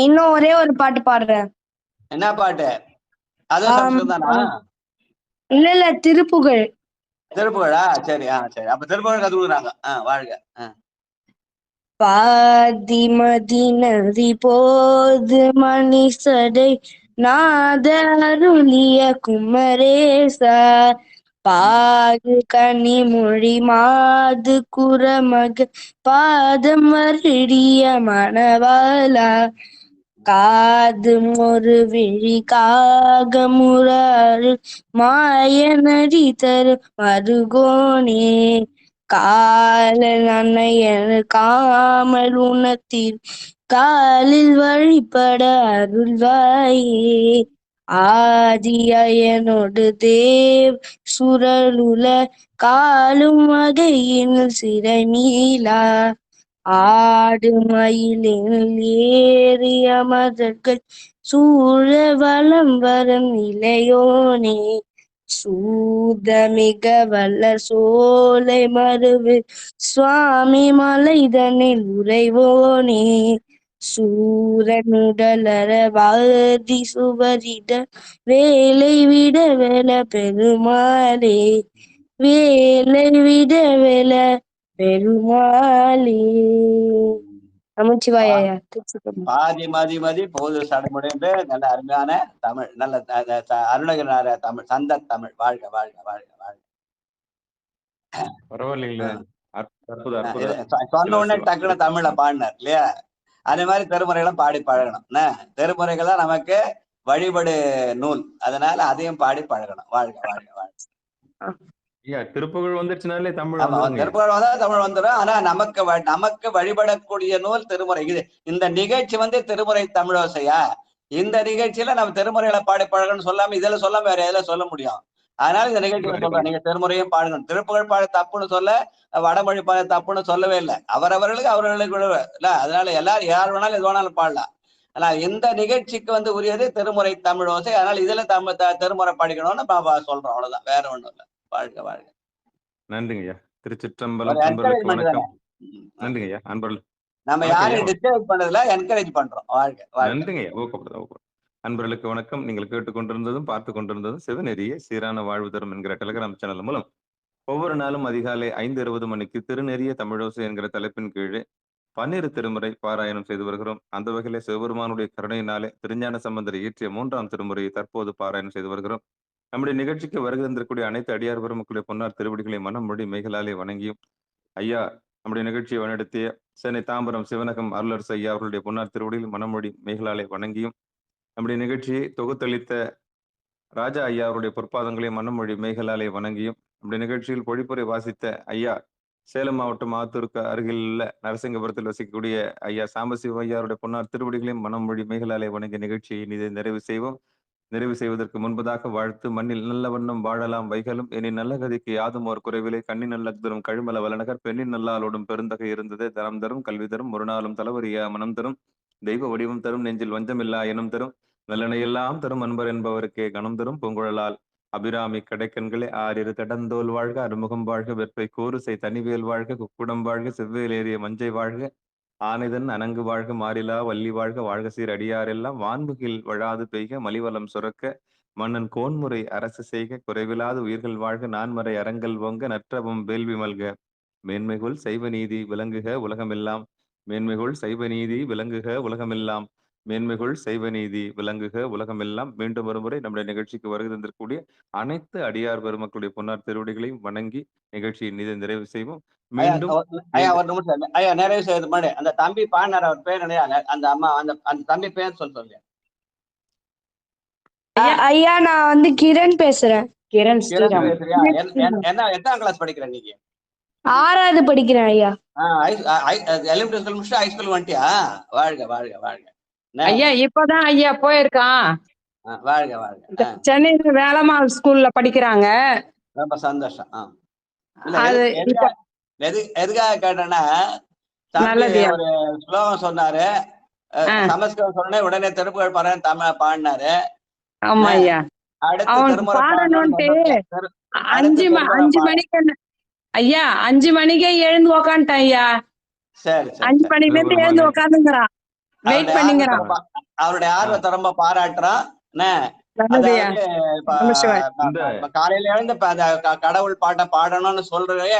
இன்னும் ஒரே ஒரு பாட்டு பாடுறேன். என்ன பாட்டு? அதுவும் சம்ஸ்கிருதம் தானா? இல்ல திருப்புகழ். திருப்புகழா? சரி. சரி, அப்ப திருப்புகழ் கத்து கொடுக்குறாங்க. வாழ்க. பாதிமதி நதி போது மணிசடை நாதருளிய குமரேசா பாகு கனிமொழி மாது குரமக பாதம் வருடிய மணவாளா காது ஒரு விழி காகமுறாறு மாய நடி தரு மருகோனே கால நன்னையன காமல் உணத்தில் காலில் வழிபட அருள்வாயே ஆதியனோடு தேவ் சுரலுல காலும் வகையில் சிறை நீலா ஆடு மயிலில் ஏறிய மதர்கள் சூழ வலம் வரும் இளையோனே சூதமிக வல்ல சோலை மருவு சுவாமி மலைதனில் உறைவோனே சூரனுடலர வாதி சுவரிட வேலை விட வேல பெருமாளே வேலை விட வேல பெருமாளே. நமச்சிவாயா. பாதி மதி மதி போது சடமுடைந்து நல்ல அருமையான தமிழ், நல்ல அருணகிரிநாத தமிழ், சந்த தமிழ். வாழ்க வாழ்க வாழ்க வாழ்க. சொன்ன உடனே டக்குனு தமிழ்ல பாடினார் இல்லையா? அதே மாதிரி திருமுறைகளும் பாடி பழகணும். திருமுறைகள் தான் நமக்கு வழிபடு நூல், அதனால அதையும் பாடி பழகணும். வாழ்க வாழ்க வாழ்க. திருப்புகழ் வந்துச்சுனாலே தமிழ், திருப்புகழ் வந்தா தமிழ் வந்துடும். ஆனா நமக்கு வழிபடக்கூடிய நூல் திருமுறை. இது இந்த நிகழ்ச்சி திருமுறை தமிழோசையா? இந்த நிகழ்ச்சியில நம்ம திருமுறைகளை பாடி பழகணும்னு சொல்லாம இதுல சொல்லாம வேற எதுல சொல்ல முடியும்? அதனால இந்த நிகழ்ச்சியில சொல்றேன், நீங்க திருமுறையும் பாடணும். திருப்புகழ் பாட தப்புன்னு சொல்ல, வடமொழி பாட தப்புன்னு சொல்லவே இல்லை. அவரவர்களுக்கு இல்ல. அதனால எல்லாரும் யார் வேணாலும் எது வேணாலும் பாடலாம். ஆனா இந்த நிகழ்ச்சிக்கு உரியது திருமுறை தமிழோசை. அதனால இதுல திருமுறை படிக்கணும்னு சொல்றோம். அவ்வளவுதான், வேற ஒண்ணும் இல்லை. வாழ்க வாழ்க. நன்றிங்கய்யா. திருச்சிற்றம்பலம். அன்பர்களுக்கு வணக்கம். நன்றிங்கய்யா. அன்பர்கள் நம்ம யாரையும் டிஸ்கரேஜ் பண்றதுல என்கரேஜ் பண்றோம். வாழ்க வாழ்க. நன்றிங்கய்யா. ஊக்கப்படுது. அன்பர்களுக்கு வணக்கம். நீங்கள் கேட்டுக்கொண்டிருந்ததும் பார்த்து கொண்டிருந்ததும் சிவநெறிய சீரான வாழ்வு தரும் என்கிற டெலிகிராம் சேனல் மூலம் ஒவ்வொரு நாளும் அதிகாலை 5:20 மணிக்கு திருநெறிய தமிழோசை என்கிற தலைப்பின் கீழே 12 திருமுறை பாராயணம் செய்து வருகிறோம். அந்த வகையிலே சிவபெருமானுடைய கருணையினாலே திருஞான சம்பந்தர் இயற்றிய 3ஆம் திருமுறையை தற்போது பாராயணம் செய்து வருகிறோம். நம்முடைய நிகழ்ச்சிக்கு வருகை தந்திருக்கூடிய அனைத்து அடியார் பெருமக்களுடைய பொன்னார் திருவடிகளை மனம் மொழி மெய்களாலே வணங்கியும், ஐயா நம்முடைய நிகழ்ச்சியை வழிநடத்திய சென்னை தாம்பரம் சிவனகம் அருளரசு ஐயா அவர்களுடைய பொன்னார் திருவடியில் மனமொழி மெய்களாலே வணங்கியும், நம்முடைய நிகழ்ச்சியை தொகுத்தளித்த ராஜா ஐயா அவருடைய பொற்பாதங்களை மனமொழி மெய்களாலே வணங்கியும், நம்முடைய நிகழ்ச்சியில் பொழிப்புரை வாசித்த ஐயா சேலம் மாவட்டம் ஆத்தூருக்கு அருகில் உள்ள நரசிங்கபுரத்தில் வசிக்கக்கூடிய ஐயா சாம்பசிவ ஐயாருடைய பொன்னார் திருவடிகளையும் மனமொழி மேகலாலே வணங்கிய நிகழ்ச்சியை இதை நிறைவு செய்வோம். நிறைவு செய்வதற்கு முன்பதாக வாழ்த்து மண்ணில் நல்ல வண்ணம் வாழலாம் வைகளும் இனி நல்ல கதிக்கு யாதும் ஒரு குறைவிலே கண்ணி நல்ல தரும் கழுமல வளநகர் பெண்ணின் நல்லாளோடும் பெருந்தகை இருந்தது தரம் தரும் கல்வி தரும் ஒரு நாளும் தலைவரியா மனம் தரும் தெய்வ வடிவம் தரும் நெஞ்சில் வஞ்சமில்லா எனும் தரும் நல்லெனையெல்லாம் தரும் அன்பர் என்பவருக்கே கணம் தரும் பூங்குழலால் அபிராமி கடைக்கண்களே ஆறிரு தடந்தோல் வாழ்க அறுமுகம் வாழ்க வெப்பை கூறுசை தனிவேல் வாழ்க குக்குடம் வாழ்க செவ்வேல் ஏறிய மஞ்சை வாழ்க ஆனைதன் அனங்கு வாழ்க மாறிலா வள்ளி வாழ்க வாழ்க சீர் அடியாரெல்லாம் வான்முகில் வழாது பெய்க மலிவலம் சுரக்க மன்னன் கோன்முறை அரசு செய்க குறைவிலாத உயிர்கள் வாழ்க நான்மறை அரங்கல் ஓங்க நற்றவம் வேள்வி மல்க மேன்மைகுள் சைவ நீதி விளங்குக உலகமெல்லாம் மேன்மைகுள் சைவ நீதி விளங்குக உலகமெல்லாம் மேன்மைகுள் சைவ நீதி விளங்குக உலகமெல்லாம். மீண்டும் ஒருமுறை நம்முடைய நிகழ்ச்சிக்கு வருகை தந்திருக்கக்கூடிய அனைத்து அடியார் பெருமக்களுடைய பொன்னார் திருவடிகளையும் வணங்கி நிகழ்ச்சியின் இதை நிறைவு செய்வோம். மீண்டும் ஐயா ஒரு நிமிஷம் ஐயா நிறைவு செய்யறது மாதிரி அந்த தம்பி பாடினார் அவர் பேர் அந்த அம்மா அந்த தம்பி பேர் சொல்லுங்க. ஐயா நான் வந்து கிரண் பேசுறேன். கிரண் என்ன எத்தனாம் கிளாஸ் படிக்கிறேன் நீங்க? 6வது படிக்கிறேன் ஐயா. எலிமெண்டரி ஸ்கூல் முடிச்சுட்டு ஹைஸ்கூல் வந்துட்டியா? வாழ்க வாழ்க வாழ்க ஐயா. இப்பதான் ஐயா போயிருக்கான். வாழ்க வாழ்க. சென்னையில வேலம்மாள் ஸ்கூல்ல படிக்கிறாங்க. ரொம்ப சந்தோஷம். எதுக்காக கேட்டேன்னா ஒரு ஸ்லோகம் சொன்னாரு, சமஸ்கிருதம் சொன்னே உடனே திருப்புகழ் பாடுறேன் தமிழ் பாடினாரு. ஆமா ஐயா. பாடணும்ட்டு 5 மணிக்கு ஐயா 5 மணிக்கே எழுந்து உக்காந்துட்டேன் ஐயா. சரி 5 மணில இருந்து எழுந்து உக்காந்துங்கிறான். வெயிட் பண்ணிங்கிறான். அவருடைய ஆர்வத்தை ரொம்ப பாராட்டுறான். காலையில எழுந்து கடவுள் பாட்டை பாடணும்னு சொல்றதே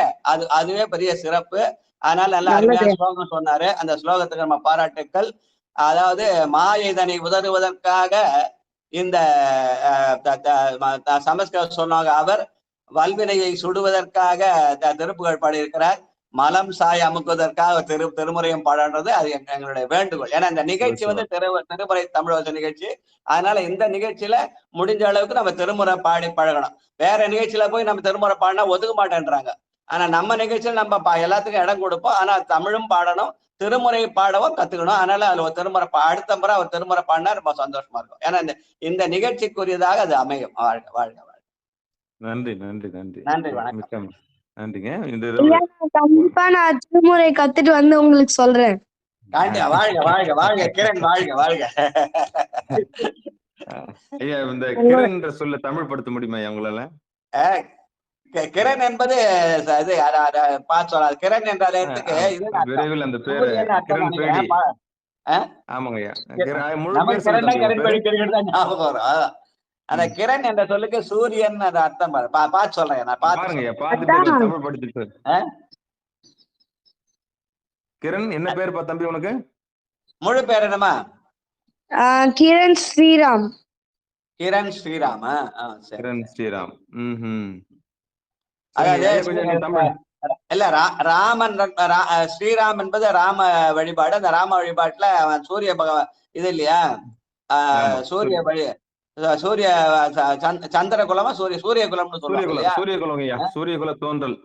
அதுவே பெரிய சிறப்பு. அதனால நல்ல அருமையான ஸ்லோகம் சொன்னாரு. அந்த ஸ்லோகத்துக்கு நம்ம பாராட்டுக்கள். அதாவது மாயைதனை உதறுவதற்காக இந்த சமஸ்கிருதம் சொன்னாங்க. அவர் வல்வினையை சுடுவதற்காக திருப்புகழ் பாடியிருக்கிறார். மலம் சாய் அமுக்குவதற்காக திருமுறையும் பாடன்றது அது எங்களுடைய வேண்டுகோள். ஏன்னா இந்த நிகழ்ச்சி வந்து திருமுறை தமிழ் நிகழ்ச்சி. அதனால இந்த நிகழ்ச்சியில முடிஞ்ச அளவுக்கு நம்ம திருமுறை பாடி பழகணும். வேற நிகழ்ச்சியில போய் நம்ம திருமுறை பாடினா ஒதுக்க மாட்டேன்றாங்க. ஆனா நம்ம நிகழ்ச்சியில நம்ம எல்லாத்துக்கும் இடம் கொடுப்போம். ஆனா தமிழும் பாடணும், திருமுறை பாடவும் கத்துக்கணும். அதனால அதுல ஒரு திருமுறை அடுத்த முறை அவர் திருமுறை பாடினா ரொம்ப சந்தோஷமா இருக்கும். ஏன்னா இந்த நிகழ்ச்சிக்குரியதாக அது அமையும். வாழ்க வாழ்க வாழ்க. நன்றி நன்றி நன்றி நன்றி வணக்கம். நன்றிங்க. கண்டிப்பா நான் திருமுறை கத்துட்டு வந்து உங்களுக்கு சொல்றேன். வாழ்க வாழ்க வாழ்க கிரண் வாழ்க வாழ்க. ஐயா இந்த கிரண் என்ற சொல்ல தமிழ் படுத்த முடியுமா உங்களால? கிரண் என்பது கிரண் என்ற விரைவில் அந்த பேரு கிரண் பேடி. ஆமாங்க ஐயா. ஞாபகம் வரும். அந்த கிரண் என்ற சொல்லுக்கு சூரியன் அது அர்த்தம் பார்த்து சொல்றேன். நான் தமிழ் படிச்சுட்டு கிரண் என்ன பேர் தம்பி உனக்கு? முழு பேர் என்னமா? கிரண் ஸ்ரீராம். கிரண் ஸ்ரீராம். கிரண் ஸ்ரீராம். இல்ல ராமன் ஸ்ரீராம் என்பது ராம வழிபாடு. அந்த ராம வழிபாட்டுல அவன் சூரிய பகவான் இது இல்லையா, சூரிய வழி சூரிய சந்திர குலமா சூரிய குலம்னு சொல்லுவாங்க. சூரியகுல தோன்றல்.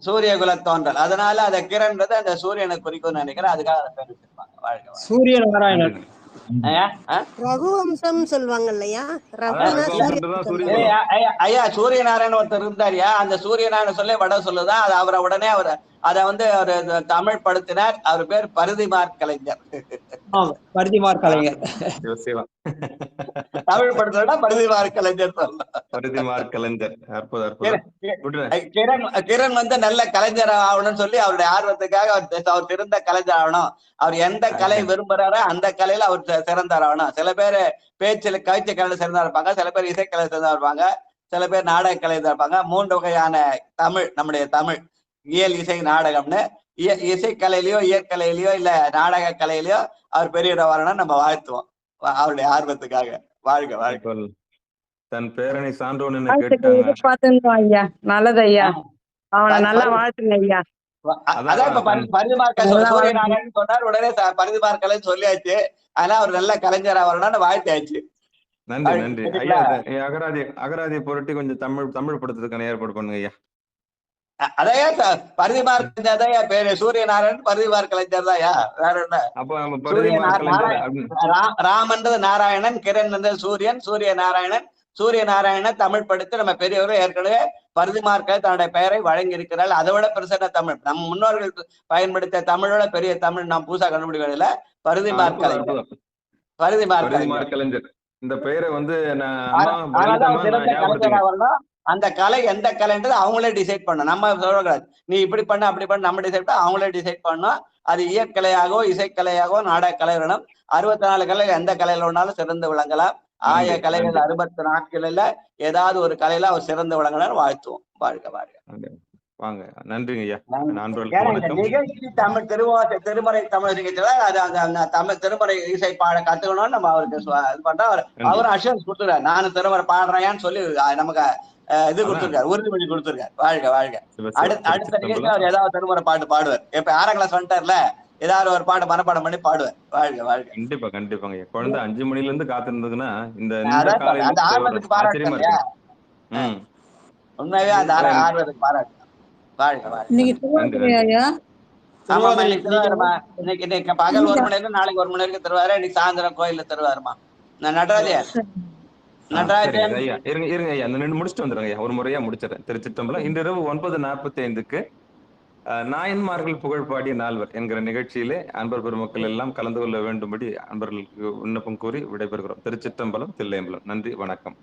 சூரியகுல தோன்றல். அதனால அந்த கிரண்றது அந்த சூரியனை குறிக்கும்னு நினைக்கிறேன். அதுக்காக அதை பேர் வச்சிருப்பாங்க. சூரிய நாராயணன் ரகுவம்சம் சொல்லுவாங்க இல்லையா? ஐயா சூரியநாராயணன் ஒருத்தர் இருந்தாரியா, அந்த சூரியநாராயணன் சொல்ல வட சொல்லுதான். அது அவரை உடனே அவர் அதை வந்து அவர் தமிழ் படுத்தினார். அவர் பேர் பரிதிமார் கலைஞர். பரிதிமார் கலைஞர் தமிழ் படுத்தினா பரிதிமார் கலைஞர் சொல்லலாம். பரிதிமார் கலைஞர். கிரண் வந்து நல்ல கலைஞர் ஆகணும்னு சொல்லி அவருடைய ஆர்வத்துக்காக அவர் சிறந்த கலைஞர் ஆகணும். அவர் எந்த கலை விரும்புறாரோ அந்த கலையில அவர் சிறந்தார் ஆகணும். சில பேர் பேச்சுல கவிச்ச கலையில சிறந்தா இருப்பாங்க, சில பேர் இசைக்கலை சிறந்தா இருப்பாங்க, சில பேர் நாடக கலை இருப்பாங்க. 3 வகையான தமிழ் நம்முடைய தமிழ் இயல் இசை நாடகம்னு இசைக்கலையிலயோ இயற்கலையிலயோ இல்ல நாடக கலையிலயோ அவர் பெரியவரை வரணும்னு நம்ம வாழ்த்துவோம் அவருடைய ஆர்வத்துக்காக. வாழ்க வாழ்க. தன் பேரனை சான்றோன்னு கேட்டாங்க. நல்லது ஐயா. அவனை நல்லா வாழ்த்துங்க ஐயா. அதான் இப்ப பரிதிமார் சூரியநாராயணன் சொன்னார், உடனே பரிதிமார் கலை சொல்லியாச்சு. ஆனா அவர் நல்ல கலைஞரா வரணும்னு வாழ்த்தாச்சு. நன்றி நன்றி ஐயா. அகராதியை புரட்டி கொஞ்சம் தமிழ் படுத்துறதுக்கான ஏற்பாடு பண்ணுங்க ஐயா. அதையா பரிதிமார் கலைஞர் தான் பேரு. சூரியநாராயணன் பரிதிமார் கலைஞர் தான். வேற என்ன? ராமன்றது நாராயணன், கிரண்ன்றது சூரியன், சூரிய நாராயணன். சூரிய நாராயண தமிழ் படித்து நம்ம பெரியவர்கள் ஏற்கனவே பரிதிமார்கள் தன்னுடைய பெயரை வழங்கி இருக்கிறார். அதை விட பெருசான தமிழ் நம் முன்னோர்கள் பயன்படுத்த தமிழோட பெரிய தமிழ் நாம் புதுசா கண்டுபிடிக்கல. பரிதிமார் கலைஞர். பரிதிமார் கலைஞர் இந்த பெயரை வந்து அந்த கலை எந்த கலைன்றது அவங்களே டிசைட் பண்ணும். நம்ம சொல்லக்கூடாது நீ இப்படி பண்ண அப்படி பண்ண, நம்ம டிசைட் பண்ண அவங்களே டிசைட் பண்ணோம். அது இயற்கலையாகவோ இசைக்கலையாகவோ நாடக கலை வேணும். 64 கலை எந்த கலையில ஒன்னாலும் சிறந்து விளங்கலாம். 1000 கலைகள் 64 ஏதாவது ஒரு கலையில அவர் சிறந்து விளங்கலாம். வாழ்த்துவோம். வாழ்க வாழ்க. வாங்க. நன்றிங்க ஐயா. நிகழ்ச்சி தமிழ் திருமறை தமிழ் நிகழ்ச்சியில அது அந்த தமிழ் திருமறை இசை பாட கத்துக்கணும்னு நம்ம அவருக்கு இது பண்றோம். அவரும் அஷூரன்ஸ் கொடுத்துருக்காரு. நானும் திருமறை பாடுறேன்னு சொல்லி நமக்கு இது கொடுத்துருக்காரு, உறுதிமொழி கொடுத்துருக்காரு. வாழ்க வாழ்க. அடுத்த நிகழ்ச்சி அவர் ஏதாவது திருமறை பாட்டு பாடுவார். இப்ப 6ஆம் கிளாஸ் வந்துட்டார்ல, ஏதாவது ஒரு பாட்டு மனப்பாடம் பண்ணி பாடுவார். வாழ்க வாழ்க. கண்டிப்பா கண்டிப்பாங்க. குழந்தை 5 மணில இருந்து காத்திருந்ததுன்னா இந்த அந்த ஆர்வத்துக்கு பாராட்டு. உண்மையாவே அந்த ஆர்வத்துக்கு பாராட்டு. வாழ்க வாழ்க. இன்னைக்கு பகல் 1 மணி நேரம், நாளைக்கு 1 மணி நேரம் தருவாரு. இன்னைக்கு சாயந்தரம் கோயில்ல தருவாருமா. நான் நடராஜன் இருங்க ஐயா, முடிச்சுட்டு வந்துடுங்க ஐயா. ஒரு முறையா முடிச்சிடறேன். திருச்சிற்றம்பலம் இன்று இரவு 9:45 நாயன்மார்கள் புகழ்பாடிய நால்வர் என்கிற நிகழ்ச்சியிலே அன்பர் பெருமக்கள் எல்லாம் கலந்து கொள்ள வேண்டும்படி அன்பர்களுக்கு விண்ணப்பம் கூறி விடைபெறுகிறோம். திருச்சிற்றம்பலம், தில்லையம்பலம். நன்றி, வணக்கம்.